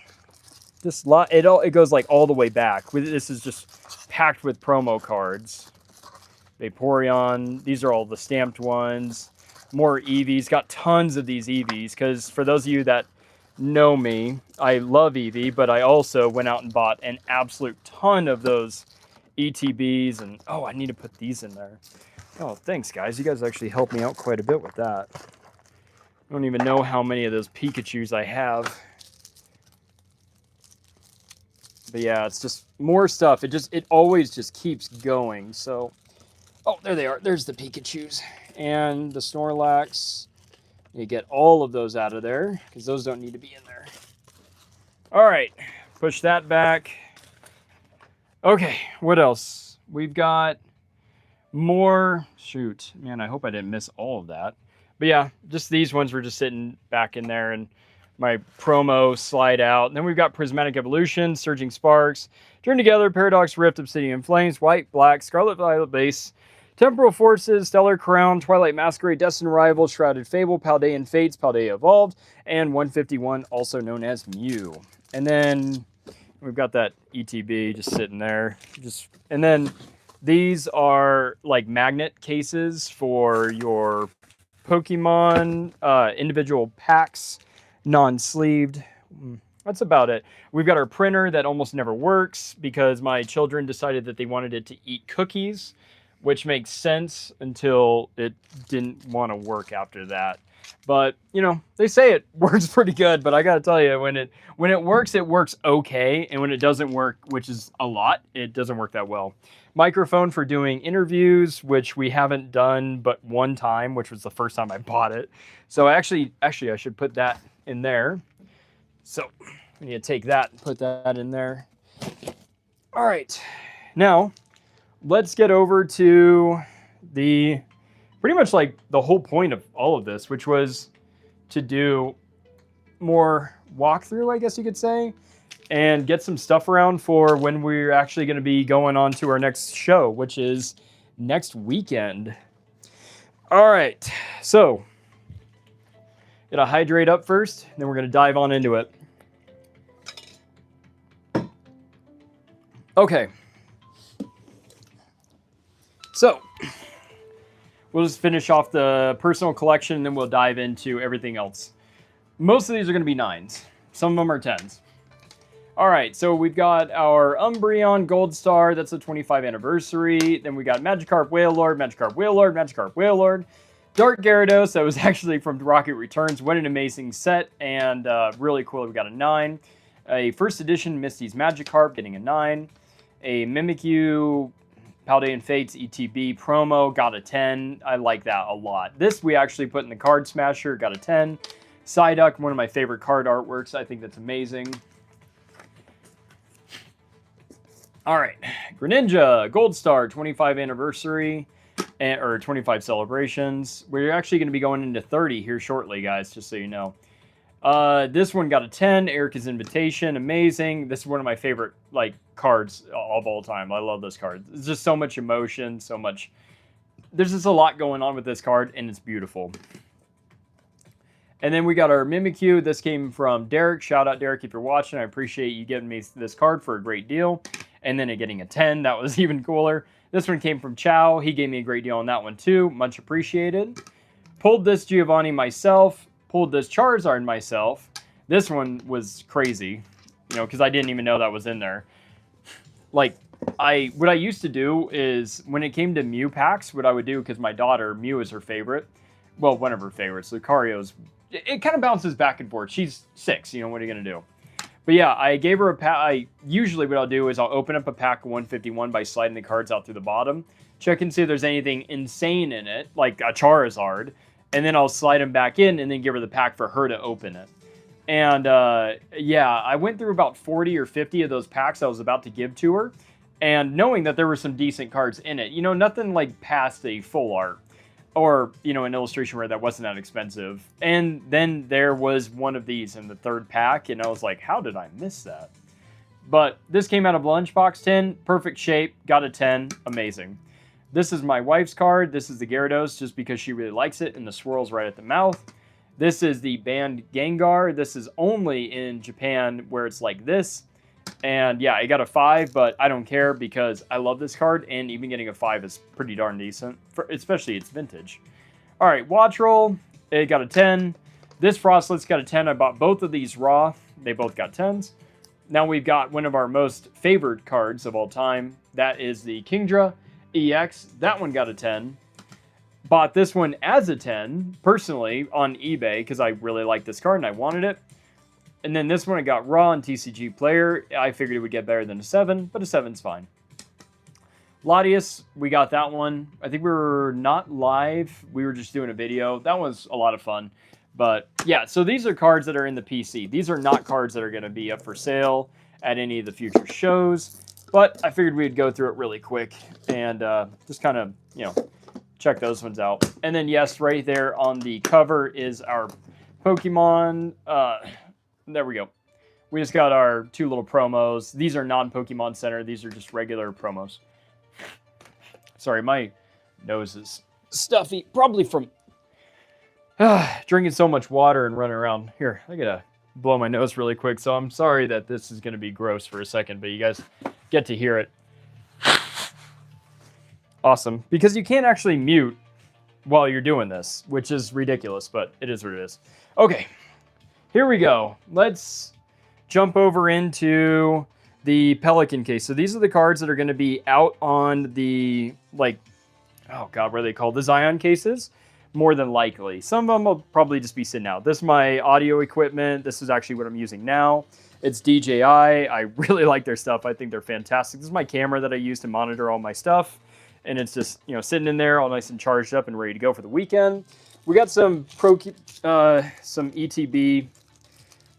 This lot, it goes like all the way back. This is just packed with promo cards. Vaporeon. These are all the stamped ones. More Eevees. Got tons of these Eevees because for those of you that know me, I love Eevee, but I also went out and bought an absolute ton of those ETBs. And oh, I need to put these in there. Oh, thanks, guys. You guys actually helped me out quite a bit with that. I don't even know how many of those Pikachus I have. But yeah, it's just more stuff. It always just keeps going. So, oh, there they are. There's the Pikachus and the Snorlax. You get all of those out of there because those don't need to be in there. All right, push that back. Okay, what else? We've got more. Shoot, man, I hope I didn't miss all of that. But yeah, just these ones were just sitting back in there and my promo slide out. And then we've got Prismatic Evolution, Surging Sparks, Turn Together, Paradox Rift, Obsidian Flames, White, Black, Scarlet Violet Base, Temporal Forces, Stellar Crown, Twilight Masquerade, Destined Rival, Shrouded Fable, Paldean Fates, Paldea Evolved, and 151, also known as Mew. And then we've got that ETB just sitting there. And then these are like magnet cases for your Pokemon individual packs. Non-sleeved. That's about it. We've got our printer that almost never works because my children decided that they wanted it to eat cookies, which makes sense until it didn't want to work after that. But, you know, they say it works pretty good, but I got to tell you, when it works okay, and when it doesn't work, which is a lot, it doesn't work that well. Microphone for doing interviews, which we haven't done but one time, which was the first time I bought it. So actually I should put that in there. So we need to take that and put that in there. All right, now let's get over to the pretty much like the whole point of all of this, which was to do more walkthrough, I guess you could say, and get some stuff around for when we're actually going to be going on to our next show, which is next weekend. All right, so gonna hydrate up first, then we're gonna dive on into it. Okay. So we'll just finish off the personal collection, and then we'll dive into everything else. Most of these are gonna be 9s. Some of them are 10s. All right, so we've got our Umbreon Gold Star. That's the 25th anniversary. Then we got Magikarp Wailord, Magikarp Wailord, Magikarp Wailord. Dark Gyarados, that was actually from Rocket Returns. What an amazing set, and really cool. We got a 9. A first edition Misty's Magikarp, getting a 9. A Mimikyu Paldean Fates ETB promo, got a 10. I like that a lot. This we actually put in the Card Smasher, got a 10. Psyduck, one of my favorite card artworks. I think that's amazing. All right, Greninja Gold Star 25 anniversary or 25 celebrations. We're actually going to be going into 30 here shortly, guys, just so you know. This one got a 10. Erica's Invitation, amazing. This is one of my favorite like cards of all time. I love this card. It's just so much emotion, so much. There's just a lot going on with this card, and it's beautiful. And then we got our Mimikyu. This came from Derek. Shout out, Derek, if you're watching. I appreciate you giving me this card for a great deal. And then it getting a 10. That was even cooler. This one came from Chow. He gave me a great deal on that one, too. Much appreciated. Pulled this Giovanni myself. Pulled this Charizard myself. This one was crazy, you know, because I didn't even know that was in there. Like, what I used to do is, when it came to Mew packs, what I would do, because my daughter, Mew is her favorite. Well, one of her favorites. Lucario's, it kind of bounces back and forth. She's 6, you know, what are you going to do? But yeah, I gave her a pack. Usually what I'll do is I'll open up a pack of 151 by sliding the cards out through the bottom. Check and see if there's anything insane in it, like a Charizard. And then I'll slide them back in and then give her the pack for her to open it. And yeah, I went through about 40 or 50 of those packs I was about to give to her. And knowing that there were some decent cards in it. You know, nothing like past a full art. Or, you know, an illustration rare that wasn't that expensive. And then there was one of these in the 3rd pack, and I was like, how did I miss that? But this came out of Lunchbox tin, perfect shape, got a 10, amazing. This is my wife's card. This is the Gyarados, just because she really likes it, and the swirls right at the mouth. This is the banned Gengar. This is only in Japan, where it's like this. And yeah, I got a 5, but I don't care because I love this card, and even getting a 5 is pretty darn decent, especially it's vintage. All right, Watch Roll, it got a 10. This Frostlet's got a 10. I bought both of these raw. They both got 10s. Now we've got one of our most favored cards of all time. That is the Kingdra EX. That one got a 10. Bought this one as a 10, personally, on eBay, because I really like this card and I wanted it. And then this one I got raw on TCG Player. I figured it would get better than a 7, but a 7's fine. Latias, we got that one. I think we were not live. We were just doing a video. That was a lot of fun. But yeah, so these are cards that are in the PC. These are not cards that are going to be up for sale at any of the future shows. But I figured we'd go through it really quick and just kind of, you know, check those ones out. And then yes, right there on the cover is our Pokemon... there we go. We just got our 2 little promos. These are non-Pokemon Center. These are just regular promos. Sorry, my nose is stuffy. Probably from drinking so much water and running around. Here, I gotta blow my nose really quick. So I'm sorry that this is going to be gross for a second, but you guys get to hear it. Awesome. Because you can't actually mute while you're doing this, which is ridiculous, but it is what it is. Okay. Here we go. Let's jump over into the Pelican case. So these are the cards that are going to be out on the, like, oh God, what are they called? The Zion cases, more than likely. Some of them will probably just be sitting out. This is my audio equipment. This is actually what I'm using now. It's DJI. I really like their stuff. I think they're fantastic. This is my camera that I use to monitor all my stuff. And it's just, you know, sitting in there all nice and charged up and ready to go for the weekend. We got some ETB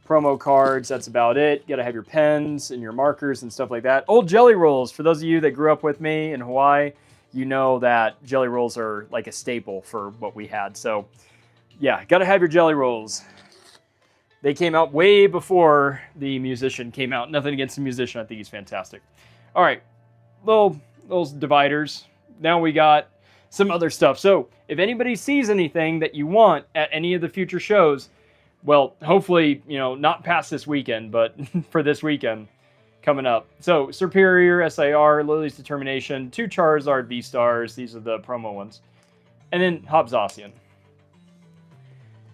promo cards. That's about it. You gotta have your pens and your markers and stuff like that. Old Jelly Rolls. For those of you that grew up with me in Hawaii, you know that Jelly Rolls are like a staple for what we had. So yeah, gotta have your Jelly Rolls. They came out way before the Musician came out. Nothing against the Musician. I think he's fantastic. All right, little dividers. Now we got some other stuff. So if anybody sees anything that you want at any of the future shows, well, hopefully, you know, not past this weekend, but for this weekend coming up. So, Superior, SIR, Lily's Determination, 2 Charizard V-Stars. These are the promo ones. And then Hobzassian.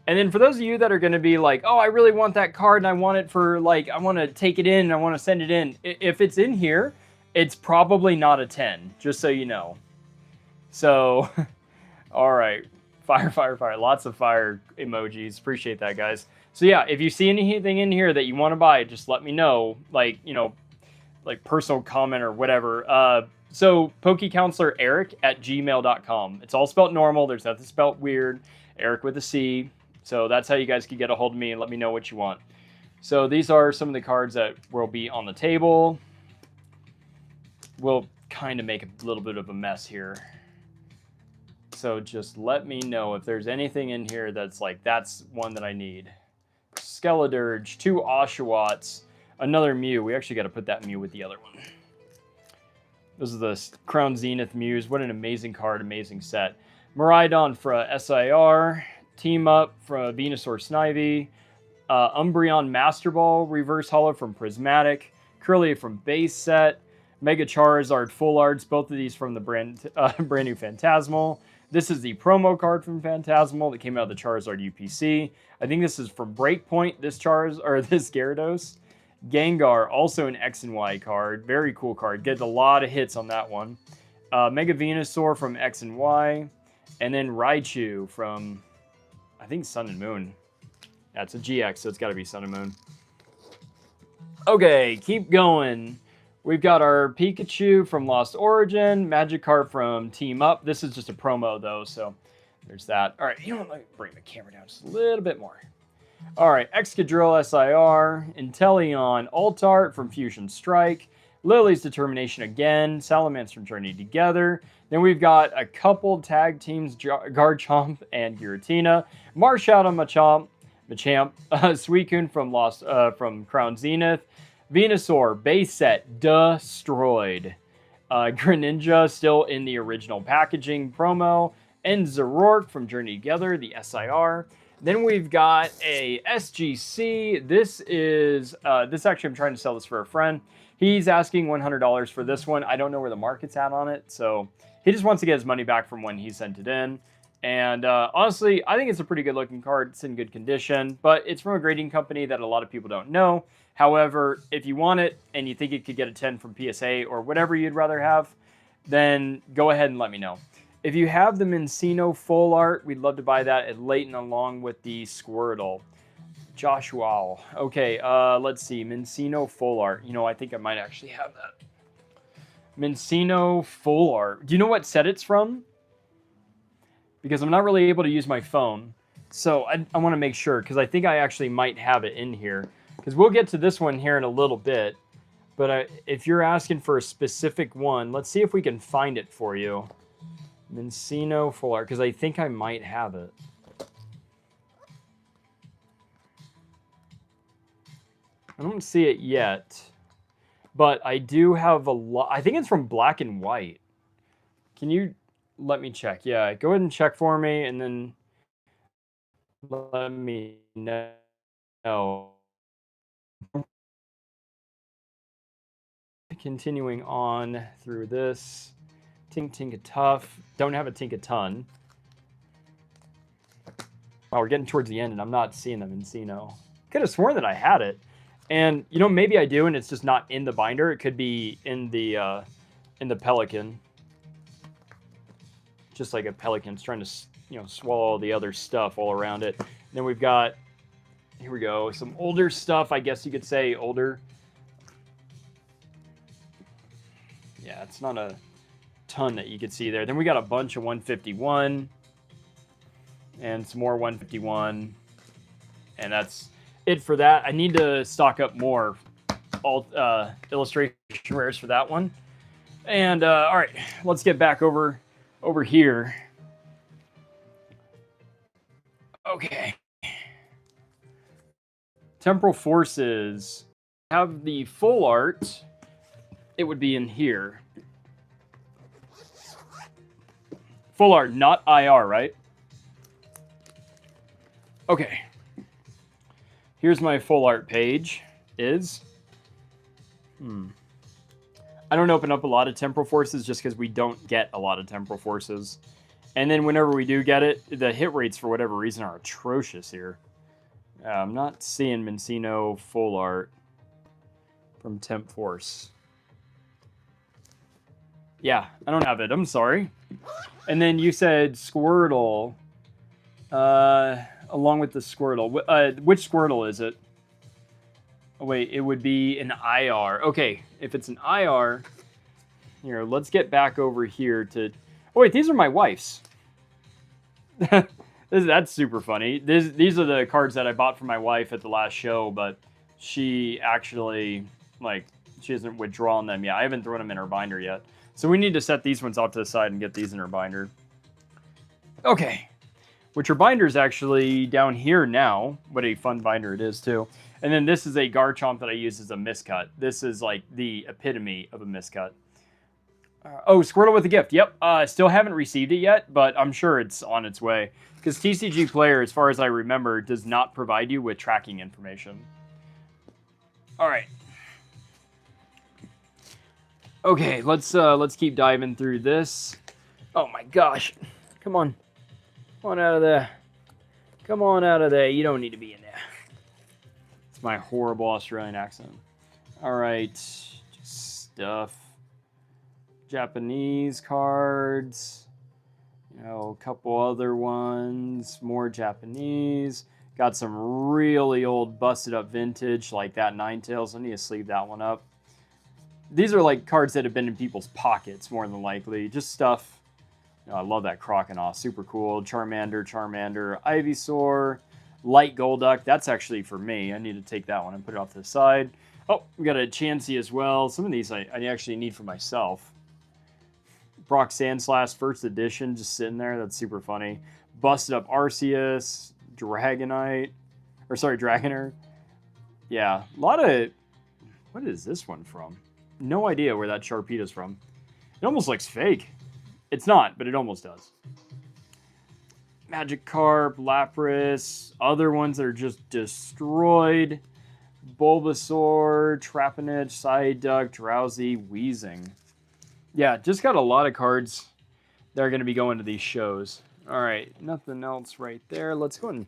And then for those of you that are going to be like, oh, I really want that card and I want it for, like, I want to take it in and I want to send it in. If it's in here, it's probably not a 10, just so you know. So, all right. Fire, fire, fire. Lots of fire emojis. Appreciate that, guys. So yeah, if you see anything in here that you want to buy, just let me know. Like, you know, like personal comment or whatever. So PokeCounselorEric@gmail.com. It's all spelled normal. There's nothing spelled weird. Eric with a C. So that's how you guys can get a hold of me and let me know what you want. So these are some of the cards that will be on the table. we'll kind of make a little bit of a mess here. So just let me know if there's anything in here that's like, that's one that I need. Skeledirge, 2 Oshawotts, another Mew. We actually got to put that Mew with the other one. This is the Crown Zenith Mews. What an amazing card, amazing set. Miraidon for SIR, Team Up for Venusaur Snivy, Umbreon Master Ball, Reverse Holo from Prismatic, Curly from Base Set, Mega Charizard Full Arts, both of these from the brand new Phantasmal. This is the promo card from Phantasmal that came out of the Charizard UPC. I think this is from Breakpoint, this Gyarados. Gengar, also an X and Y card. Very cool card. Get a lot of hits on that one. Mega Venusaur from X and Y. And then Raichu from, I think, Sun and Moon. Yeah, it's a GX, so it's got to be Sun and Moon. Okay, keep going. We've got our Pikachu from Lost Origin. Magikarp from Team Up. This is just a promo, though, so there's that. All right, you know what? Let me bring the camera down just a little bit more. All right, Excadrill SIR, Inteleon Altart from Fusion Strike, Lily's Determination again, Salamence from Journey Together. Then we've got a couple tag teams, Garchomp and Giratina, Marshadow Machamp, Suicune from Crown Zenith, Venusaur base set destroyed, Greninja still in the original packaging promo, and Zoroark from Journey Together, the SIR. Then we've got a SGC. This is, actually, I'm trying to sell this for a friend. He's asking $100 for this one. I don't know where the market's at on it, so he just wants to get his money back from when he sent it in. And honestly, I think it's a pretty good looking card. It's in good condition, but it's from a grading company that a lot of people don't know. However, if you want it and you think it could get a 10 from PSA or whatever you'd rather have, then go ahead and let me know. If you have the Mincino Full Art, we'd love to buy that at Leighton along with the Squirtle. Joshua. Okay, let's see. Mincino Full Art. You know, I think I might actually have that. Mincino Full Art. Do you know what set it's from? Because I'm not really able to use my phone. So I want to make sure, because I think I actually might have it in here. Because we'll get to this one here in a little bit. But if you're asking for a specific one, let's see if we can find it for you. Mincino Full Art, because I think I might have it. I don't see it yet, but I do have a lot. I think it's from Black and White. Can you let me check? Yeah, go ahead and check for me, and then let me know. Continuing on through this. Tinkatuff. Don't have a Tinkaton. Wow, we're getting towards the end, and I'm not seeing them in Mincino. Could have sworn that I had it. And, you know, maybe I do, and it's just not in the binder. It could be in the Pelican. Just like a Pelican's trying to, you know, swallow all the other stuff all around it. And then we've got, here we go, some older stuff, I guess you could say, older. Yeah, it's not a ton that you could see there. Then we got a bunch of 151 and some more 151, and that's it for that. I need to stock up more illustration rares for that one. And all right, let's get back over here. Okay, Temporal Forces have the full art. It would be in here. Full art, not IR, right? Okay. Here's my full art page. I don't open up a lot of Temporal Forces just because we don't get a lot of Temporal Forces. And then whenever we do get it, the hit rates for whatever reason are atrocious here. I'm not seeing Mincino full art from Temp Force. Yeah, I don't have it. I'm sorry. And then you said Squirtle. Along with the Squirtle. Which Squirtle is it? Oh, wait, it would be an IR. Okay, if it's an IR, here, let's get back over here to... Oh, wait, these are my wife's. That's super funny. These are the cards that I bought for my wife at the last show, but she actually, like, She hasn't withdrawn them yet. I haven't thrown them in her binder yet. So we need to set these ones off to the side and get these in her binder. Okay. Which her binder is actually down here now. What a fun binder it is, too. And then this is a Garchomp that I use as a miscut. This is like the epitome of a miscut. Oh, Squirtle with a gift. Yep. Still haven't received it yet, but I'm sure it's on its way. Because TCG Player, as far as I remember, does not provide you with tracking information. All right. Okay, let's keep diving through this. Oh my gosh. Come on. Come on out of there. Come on out of there. You don't need to be in there. It's my horrible Australian accent. All right. Just stuff. Japanese cards. You know, a couple other ones. More Japanese. Got some really old busted up vintage like that Ninetales. I need to sleeve that one up. These are like cards that have been in people's pockets more than likely. Just stuff. You know, I love that Croconaw. Super cool. Charmander, Ivysaur, Light Golduck. That's actually for me. I need to take that one and put it off to the side. Oh, we got a Chansey as well. Some of these I actually need for myself. Brock Sandslash first edition just sitting there. That's super funny. Busted up Arceus, Dragonite. Or sorry, Dragonair. Yeah, a lot of... What is this one from? No idea where that Sharpedo's from. It almost looks fake. It's not, but it almost does. Magikarp, Lapras, other ones that are just destroyed. Bulbasaur, Trapinch, Psyduck, Drowsy, Weezing. Yeah, just got a lot of cards that are going to be going to these shows. All right, nothing else right there. Let's go and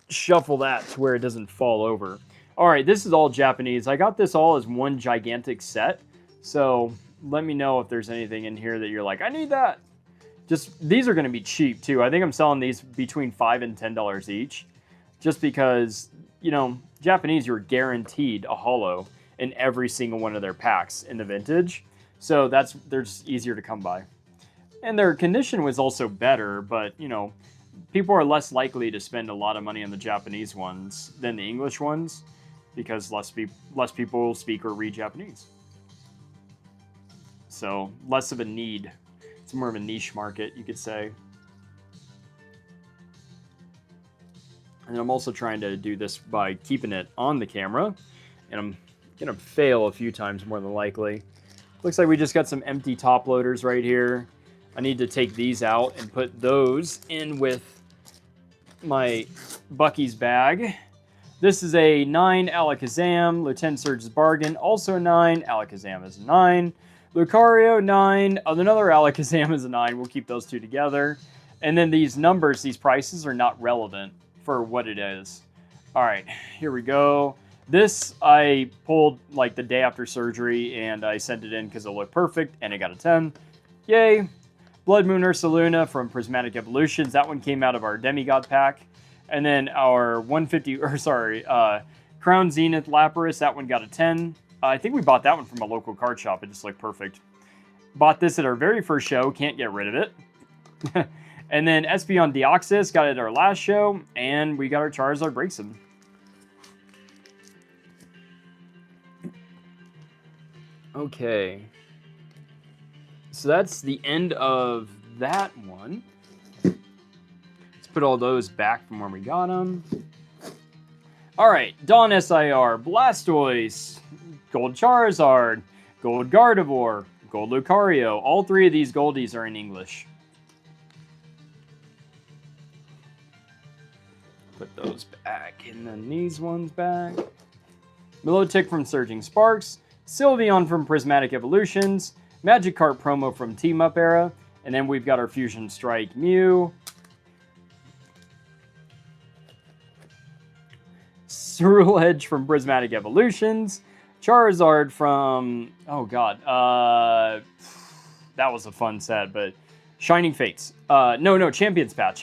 shuffle that to where it doesn't fall over. All right, this is all Japanese. I got this all as one gigantic set. So let me know if there's anything in here that you're like, I need that. Just, these are going to be cheap too. I think I'm selling these between $5 and $10 each. Just because, you know, Japanese, you're guaranteed a holo in every single one of their packs in the vintage. So they're just easier to come by. And their condition was also better, but, you know, people are less likely to spend a lot of money on the Japanese ones than the English ones. Because less people speak or read Japanese. So, less of a need. It's more of a niche market, you could say. And I'm also trying to do this by keeping it on the camera. And I'm going to fail a few times more than likely. Looks like we just got some empty top loaders right here. I need to take these out and put those in with my Bucky's bag. This is a 9 Alakazam, Lieutenant Surge's Bargain, also 9. Alakazam is a 9. Lucario, 9. Another Alakazam is a 9. We'll keep those two together. And then these numbers, these prices are not relevant for what it is. All right, here we go. This I pulled like the day after surgery, and I sent it in because it looked perfect, and it got a 10. Yay. Blood Moon Ursaluna from Prismatic Evolutions. That one came out of our Demigod pack. And then our Crown Zenith Lapras, that one got a 10. I think we bought that one from a local card shop. It just looked perfect. Bought this at our very first show. Can't get rid of it. And then Espeon Deoxys got it at our last show. And we got our Charizard Braixen. Okay. So that's the end of that one. Put all those back from where we got them. All right, Dawn SIR, Blastoise, Gold Charizard, Gold Gardevoir, Gold Lucario. All three of these Goldies are in English. Put those back, and then these ones back. Milotic from Surging Sparks, Sylveon from Prismatic Evolutions, Magikarp promo from Team Up Era, and then we've got our Fusion Strike Mew. Ceruledge from Prismatic Evolutions, Charizard from, oh god, that was a fun set, but Shining Fates. No, Champion's Path.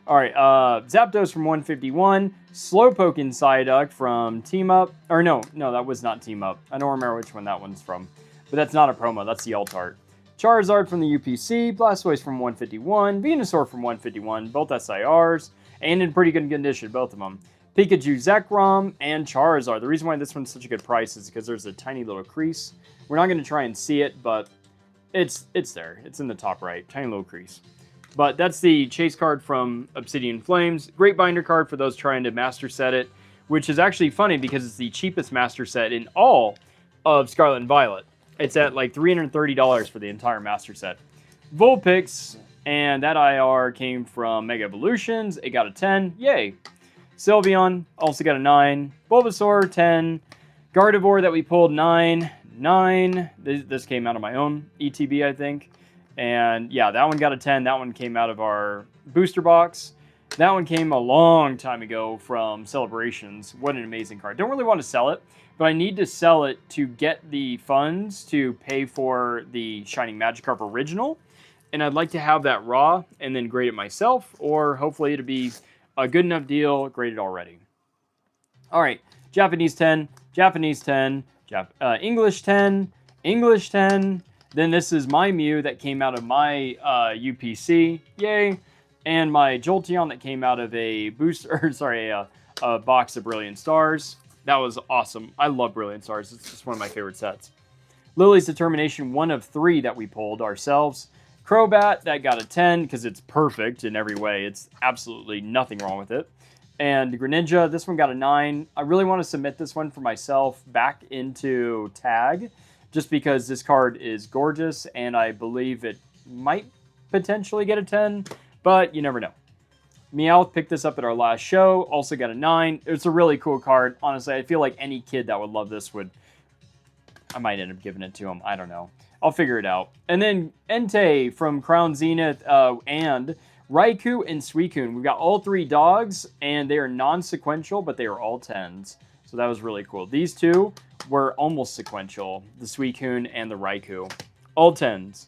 All right, Zapdos from 151, Slowpoke and Psyduck from Team Up, or no, that was not Team Up. I don't remember which one that one's from, but that's not a promo, that's the alt art. Charizard from the UPC, Blastoise from 151, Venusaur from 151, both SIRs, and in pretty good condition, both of them. Pikachu, Zekrom, and Charizard. The reason why this one's such a good price is because there's a tiny little crease. We're not going to try and see it, but it's there. It's in the top right. Tiny little crease. But that's the chase card from Obsidian Flames. Great binder card for those trying to master set it, which is actually funny because it's the cheapest master set in all of Scarlet and Violet. It's at like $330 for the entire master set. Vulpix, and that IR came from Mega Evolutions. It got a 10. Yay. Sylveon also got a 9. Bulbasaur, 10. Gardevoir that we pulled, 9. 9. This came out of my own ETB, I think. And yeah, that one got a 10. That one came out of our booster box. That one came a long time ago from Celebrations. What an amazing card. Don't really want to sell it, but I need to sell it to get the funds to pay for the Shining Magikarp original. And I'd like to have that raw and then grade it myself, or hopefully it'll be a good enough deal, graded already. All right, Japanese 10, Japanese 10, English 10, English 10. Then this is my Mew that came out of my UPC, yay. And my Jolteon that came out of a booster, a box of Brilliant Stars. That was awesome. I love Brilliant Stars. It's just one of my favorite sets. Lily's Determination, 1 of 3 that we pulled ourselves. Crobat, that got a 10 because it's perfect in every way. It's absolutely nothing wrong with it. And Greninja, this one got a 9. I really want to submit this one for myself back into Tag, just because this card is gorgeous, and I believe it might potentially get a 10, but you never know. Meowth picked this up at our last show, also got a 9. It's a really cool card. Honestly, I feel like any kid that would love this would... I might end up giving it to him. I don't know. I'll figure it out. And then Entei from Crown Zenith and Raikou and Suicune. We've got all 3 dogs, and they are non-sequential, but they are all 10s. So that was really cool. These 2 were almost sequential, the Suicune and the Raikou. All 10s.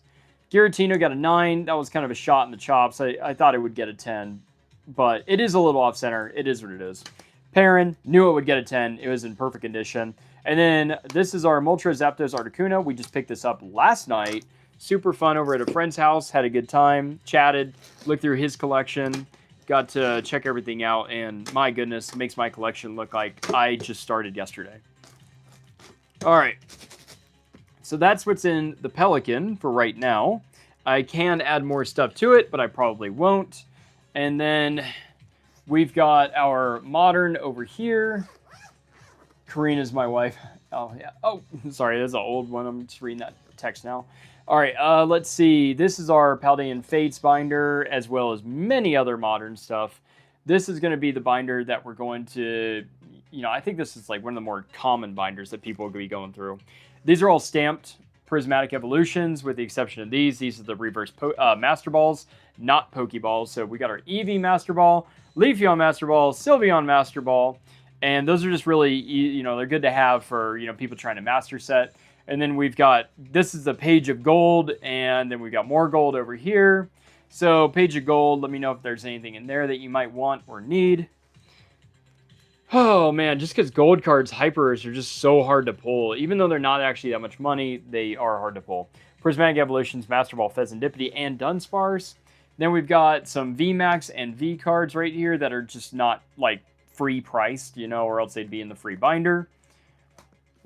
Giratina got a 9. That was kind of a shot in the chops. I thought it would get a 10, but it is a little off-center. It is what it is. Perrin, knew it would get a 10. It was in perfect condition. And then this is our Moltres Zapdos Articuno. We just picked this up last night. Super fun over at a friend's house. Had a good time. Chatted. Looked through his collection. Got to check everything out. And my goodness, makes my collection look like I just started yesterday. All right. So that's what's in the Pelican for right now. I can add more stuff to it, but I probably won't. And then we've got our Modern over here. Karina's my wife. Oh, yeah. Oh, sorry. That's an old one. I'm just reading that text now. All right. Let's see. This is our Paldean Fates binder, as well as many other modern stuff. This is going to be the binder that we're going to, I think this is like one of the more common binders that people will be going through. These are all stamped Prismatic Evolutions, with the exception of these. These are the reverse Master Balls, not Pokeballs. So we got our Eevee Master Ball, Leafeon Master Ball, Sylveon Master Ball. And those are just really, they're good to have for, people trying to master set. And then we've got, this is the Page of Gold, and then we've got more gold over here. So Page of Gold, let me know if there's anything in there that you might want or need. Oh man, just because gold cards, hypers, are just so hard to pull. Even though they're not actually that much money, they are hard to pull. Prismatic Evolutions, Master Ball, Fezandipity, and Dunsparce. Then we've got some VMAX and V cards right here that are just not, like, free priced, or else they'd be in the free binder.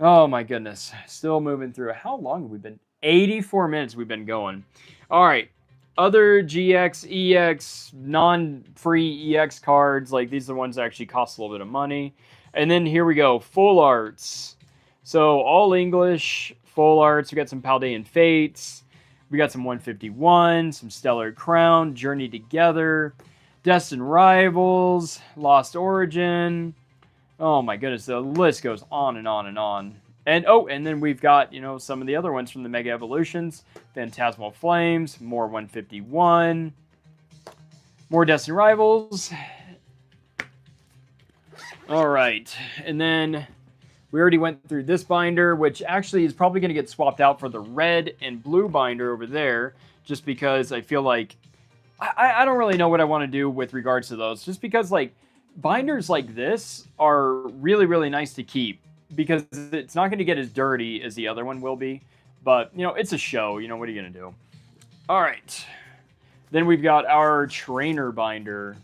Oh my goodness. Still moving through. How long have we been? 84 minutes we've been going. All right. Other GX, EX, non-free EX cards. Like, these are the ones that actually cost a little bit of money. And then here we go. Full arts. So all English, full arts. We got some Paldean Fates. We got some 151, some Stellar Crown, Journey Together, Destined Rivals, Lost Origin. Oh my goodness, the list goes on and on and on. And and then we've got, some of the other ones from the Mega Evolutions. Phantasmal Flames, more 151, more Destined Rivals. All right, and then we already went through this binder, which actually is probably going to get swapped out for the red and blue binder over there, just because I feel like I don't really know what I want to do with regards to those, just because, like, binders like this are really, really nice to keep because it's not going to get as dirty as the other one will be. But, it's a show. What are you going to do? All right. Then we've got our trainer binder.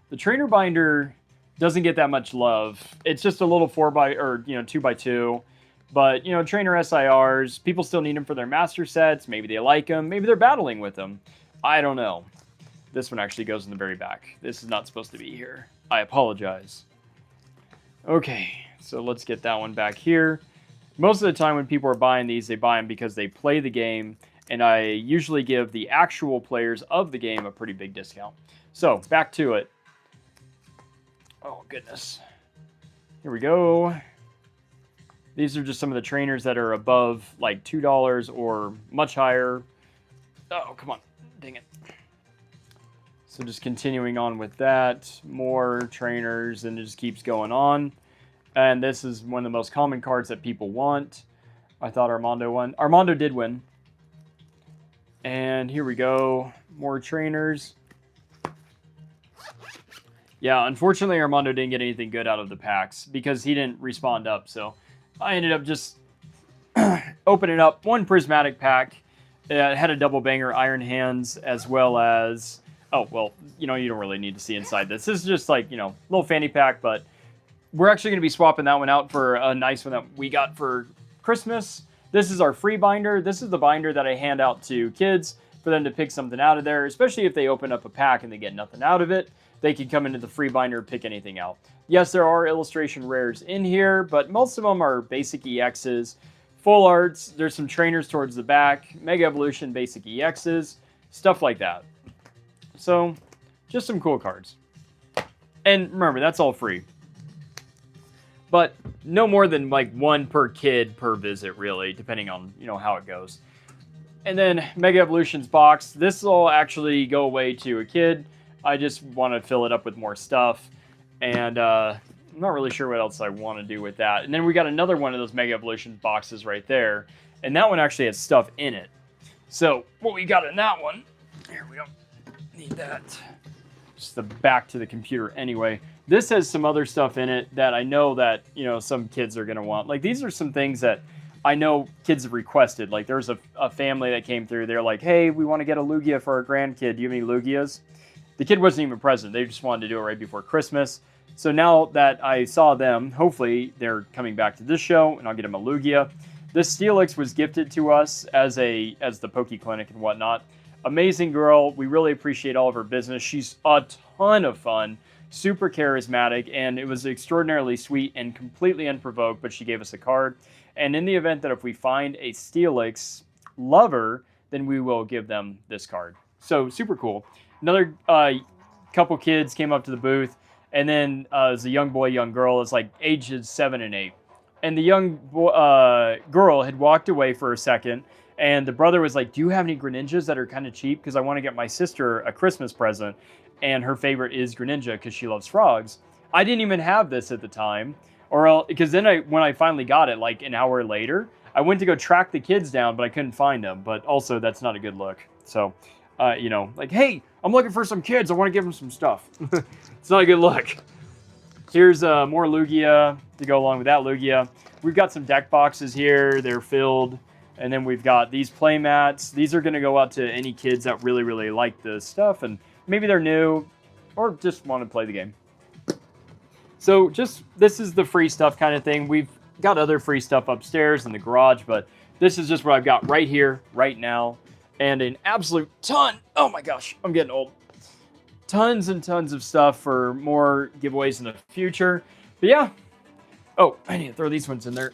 The trainer binder Doesn't get that much love. It's just a little 2x2. But, trainer SIRs, people still need them for their master sets. Maybe they like them. Maybe they're battling with them. I don't know. This one actually goes in the very back. This is not supposed to be here. I apologize. Okay, so let's get that one back here. Most of the time when people are buying these, they buy them because they play the game, and I usually give the actual players of the game a pretty big discount. So, back to it. Oh, goodness. Here we go. These are just some of the trainers that are above, like, $2 or much higher. Oh, come on. Dang it. So just continuing on with that. More trainers, and it just keeps going on. And this is one of the most common cards that people want. I thought Armando won. Armando did win. And here we go. More trainers. Yeah, unfortunately, Armando didn't get anything good out of the packs because he didn't respond up. So I ended up just opening up one prismatic pack. It had a double banger Iron Hands as well as... Oh, well, you don't really need to see inside this. This is just like, little fanny pack, but we're actually going to be swapping that one out for a nice one that we got for Christmas. This is our free binder. This is the binder that I hand out to kids for them to pick something out of there, especially if they open up a pack and they get nothing out of it. They can come into the free binder and pick anything out. Yes, there are illustration rares in here, but most of them are basic EXs. Full arts, there's some trainers towards the back, Mega Evolution basic EXs, stuff like that. So, just some cool cards. And remember, that's all free. But no more than like one per kid per visit, really, depending on, how it goes. And then Mega Evolutions box. This will actually go away to a kid. I just want to fill it up with more stuff. And I'm not really sure what else I want to do with that. And then we got another one of those Mega Evolution boxes right there. And that one actually has stuff in it. So what we got in that one, here we don't need that. Just the back to the computer anyway. This has some other stuff in it that I know that, some kids are going to want. Like these are some things that I know kids have requested. Like there's a family that came through. They're like, hey, we want to get a Lugia for our grandkid. Do you have any Lugias? The kid wasn't even present. They just wanted to do it right before Christmas. So now that I saw them, hopefully they're coming back to this show and I'll get them a Lugia. This Steelix was gifted to us as the Poke Clinic and whatnot. Amazing girl. We really appreciate all of her business. She's a ton of fun, super charismatic, and it was extraordinarily sweet and completely unprovoked, but she gave us a card. And in the event that if we find a Steelix lover, then we will give them this card. So super cool. Another couple kids came up to the booth, and then as a young boy, young girl, it's like ages 7 and 8. And the young girl had walked away for a second, and the brother was like, do you have any Greninjas that are kind of cheap? Because I want to get my sister a Christmas present, and her favorite is Greninja because she loves frogs. I didn't even have this at the time, because then when I finally got it, like an hour later, I went to go track the kids down, but I couldn't find them. But also, that's not a good look. So, like, hey, I'm looking for some kids. I want to give them some stuff. It's not a good look. Here's more Lugia to go along with that Lugia. We've got some deck boxes here. They're filled. And then we've got these play mats. These are going to go out to any kids that really, really like this stuff. And maybe they're new or just want to play the game. So this is the free stuff kind of thing. We've got other free stuff upstairs in the garage, but this is just what I've got right here, right now. And an absolute ton. Oh my gosh, I'm getting old. Tons and tons of stuff for more giveaways in the future. But yeah. Oh, I need to throw these ones in there.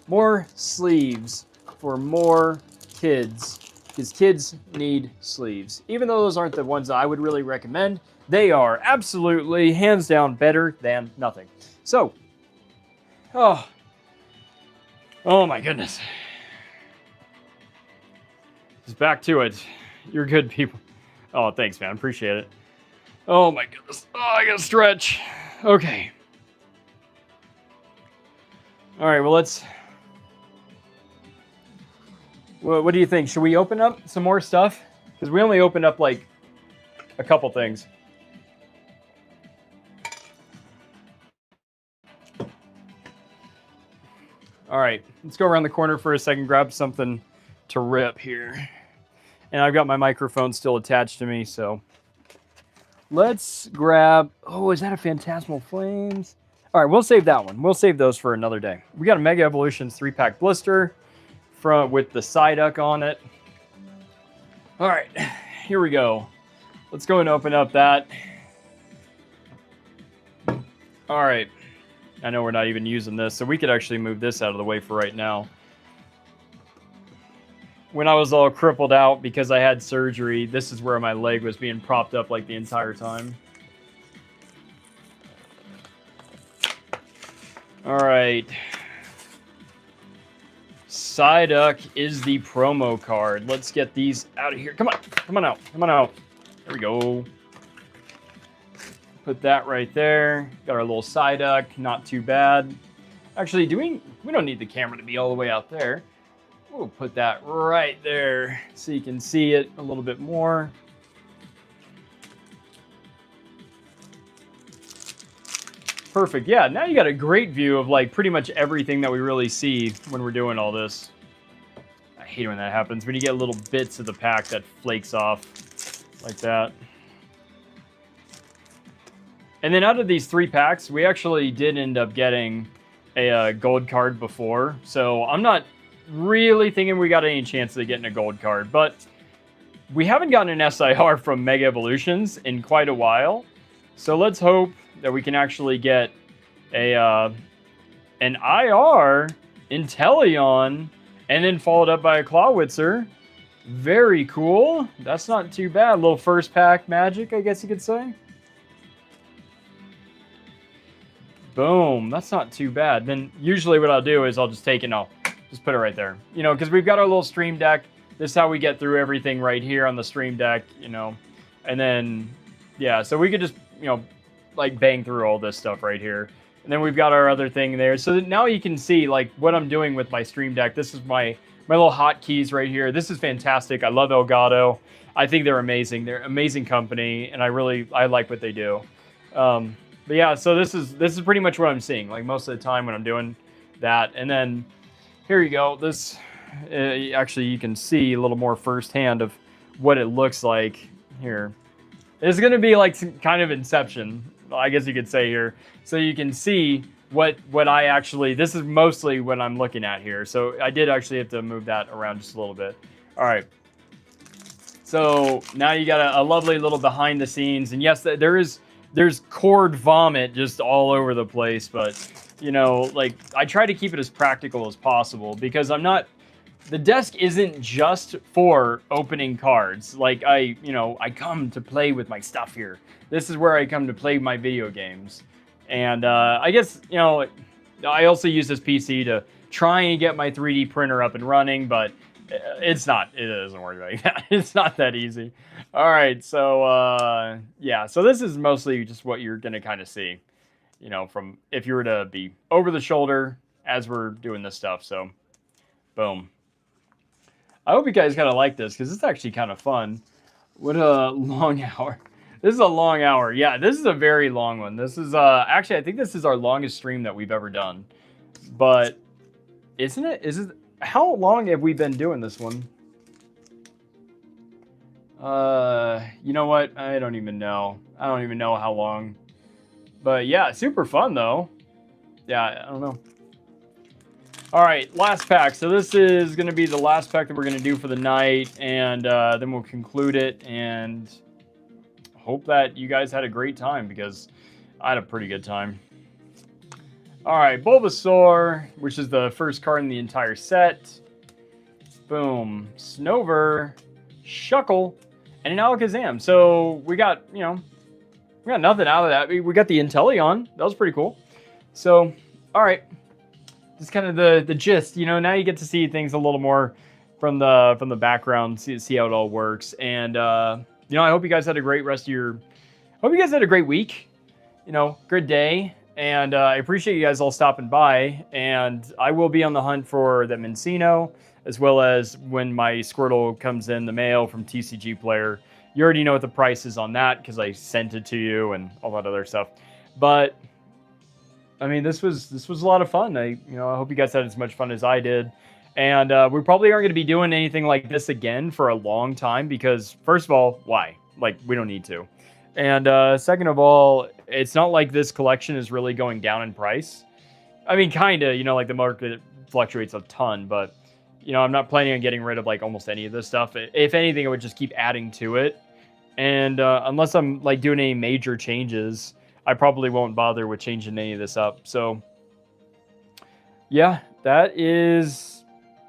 More sleeves for more kids. Because kids need sleeves. Even though those aren't the ones I would really recommend, they are absolutely, hands down, better than nothing. So, oh my goodness. Just back to it. You're good people. Oh, thanks, man. Appreciate it. Oh my goodness. Oh, I gotta stretch. Okay. All right, well, let's... Well, what do you think? Should we open up some more stuff? Because we only opened up, like, a couple things. All right, let's go around the corner for a second, grab something to rip here. And I've got my microphone still attached to me, so Let's grab... Oh, is that a Phantasmal Flames? All right, we'll save that one. We'll save those for another day. We got a Mega Evolutions 3-pack blister with the Psyduck on it. All right, here we go. Let's go and open up that. All right. I know we're not even using this, so we could actually move this out of the way for right now. When I was all crippled out because I had surgery, this is where my leg was being propped up like the entire time. All right. Psyduck is the promo card. Let's get these out of here. Come on. Come on out. Come on out. There we go. Put that right there. Got our little Psyduck. Not too bad. Actually, we don't need the camera to be all the way out there. We'll put that right there so you can see it a little bit more. Perfect. Yeah, now you got a great view of like pretty much everything that we really see when we're doing all this. I hate when that happens, when you get little bits of the pack that flakes off like that. And then out of these 3 packs, we actually did end up getting a gold card before. So I'm not really thinking we got any chance of getting a gold card. But we haven't gotten an SIR from Mega Evolutions in quite a while. So let's hope that we can actually get an IR Inteleon and then followed up by a Clawitzer. Very cool. That's not too bad. A little first pack magic, I guess you could say. Boom. That's not too bad. Then usually what I'll do is I'll just take it and I'll just put it right there. You know, because we've got our little stream deck. This is how we get through everything right here on the stream deck, you know. And then, yeah, so we could just, you know, like bang through all this stuff right here. And then we've got our other thing there. So that now you can see like what I'm doing with my stream deck. This is my little hotkeys right here. This is fantastic. I love Elgato. I think they're amazing. They're an amazing company, and I like what they do. But yeah, so this is pretty much what I'm seeing like most of the time when I'm doing that. And then here you go. This actually you can see a little more firsthand of what it looks like here. It's going to be like some kind of Inception, I guess you could say here. So you can see what I actually, this is mostly what I'm looking at here. So I did actually have to move that around just a little bit. All right. So now you got a lovely little behind the scenes. And yes, there's cord vomit just all over the place. But, you know, like I try to keep it as practical as possible because the desk isn't just for opening cards. Like I come to play with my stuff here. This is where I come to play my video games. And I guess, you know, I also use this PC to try and get my 3D printer up and running, but it doesn't work like that. It's not that easy. All right, so yeah, so this is mostly just what you're gonna kind of see, you know, from if you were to be over the shoulder as we're doing this stuff. So, boom. I hope you guys kind of like this because it's actually kind of fun. What a long hour. This is a long hour. Yeah, this is a very long one. This is actually I think this is our longest stream that we've ever done. But isn't it? How long have we been doing this one? You know what? I don't even know. I don't even know how long. But yeah, super fun though. Yeah, I don't know. All right, last pack. So this is going to be the last pack that we're going to do for the night, and then we'll conclude it, and hope that you guys had a great time, because I had a pretty good time. All right, Bulbasaur, which is the first card in the entire set. Boom. Snover, Shuckle, and an Alakazam. So we got, you know, we got nothing out of that. We got the Inteleon. That was pretty cool. So, all right. Just kind of the gist, you know. Now you get to see things a little more from the background, see how it all works. And you know, I hope you guys had a great rest of your. Hope you guys had a great week. You know, good day, and I appreciate you guys all stopping by. And I will be on the hunt for the Mincino, as well as when my Squirtle comes in the mail from TCG Player. You already know what the price is on that because I sent it to you and all that other stuff. But I mean, this was a lot of fun. I hope you guys had as much fun as I did. And we probably aren't going to be doing anything like this again for a long time because, first of all, why? Like, we don't need to. And second of all, it's not like this collection is really going down in price. I mean, kind of, like the market fluctuates a ton, but, I'm not planning on getting rid of like almost any of this stuff. If anything, I would just keep adding to it. And unless I'm like doing any major changes, I probably won't bother with changing any of this up. So, yeah, that is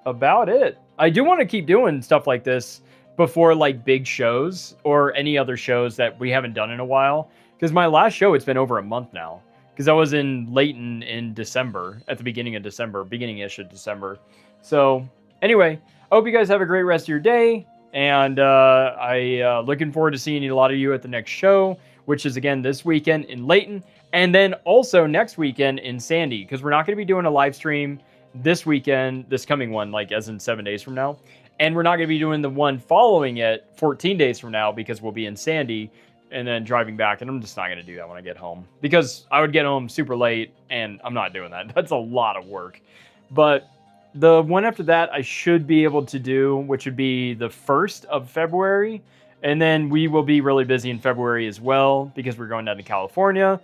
about it. I do want to keep doing stuff like this before like big shows or any other shows that we haven't done in a while. Because my last show, it's been over a month now. Because I was in Layton in December, at the beginning of December, beginning-ish of December. So, anyway, I hope you guys have a great rest of your day. And I looking forward to seeing a lot of you at the next show, which is, again, this weekend in Layton. And then also next weekend in Sandy, because we're not going to be doing a live stream this weekend, this coming one, like as in 7 days from now. And we're not going to be doing the one following it 14 days from now because we'll be in Sandy and then driving back. And I'm just not going to do that when I get home because I would get home super late and I'm not doing that. That's a lot of work. But the one after that, I should be able to do, which would be the 1st of February. And then we will be really busy in February as well because we're going down to California.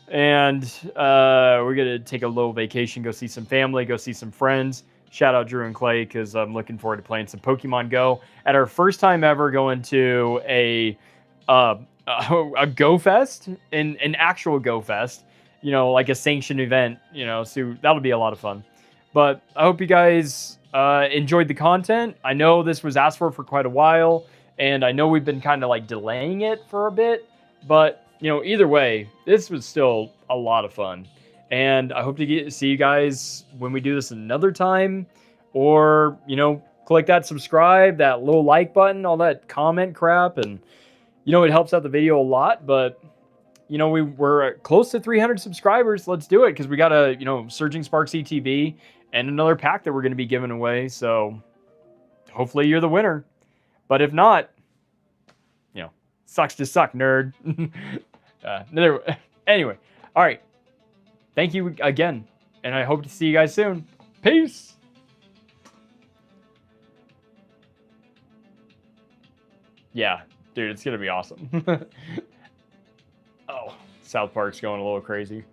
And we're going to take a little vacation, go see some family, go see some friends. Shout out Drew and Clay because I'm looking forward to playing some Pokemon Go. At our first time ever going to a Go Fest, an actual Go Fest, like a sanctioned event, so that'll be a lot of fun. But I hope you guys enjoyed the content. I know this was asked for quite a while, and I know we've been kind of like delaying it for a bit, but either way, this was still a lot of fun. And I hope to see you guys when we do this another time, or, click that subscribe, that little like button, all that comment crap. And, it helps out the video a lot, but, we're close to 300 subscribers. Let's do it. Cause we got a, Surging Sparks ETB and another pack that we're going to be giving away. So hopefully you're the winner, but if not, sucks to suck, nerd. Anyway. All right. Thank you again. And I hope to see you guys soon. Peace. Yeah, dude, it's going to be awesome. Oh, South Park's going a little crazy.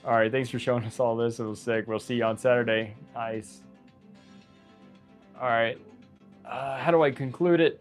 All right, thanks for showing us all this. It was sick. We'll see you on Saturday. Nice. All right. How do I conclude it?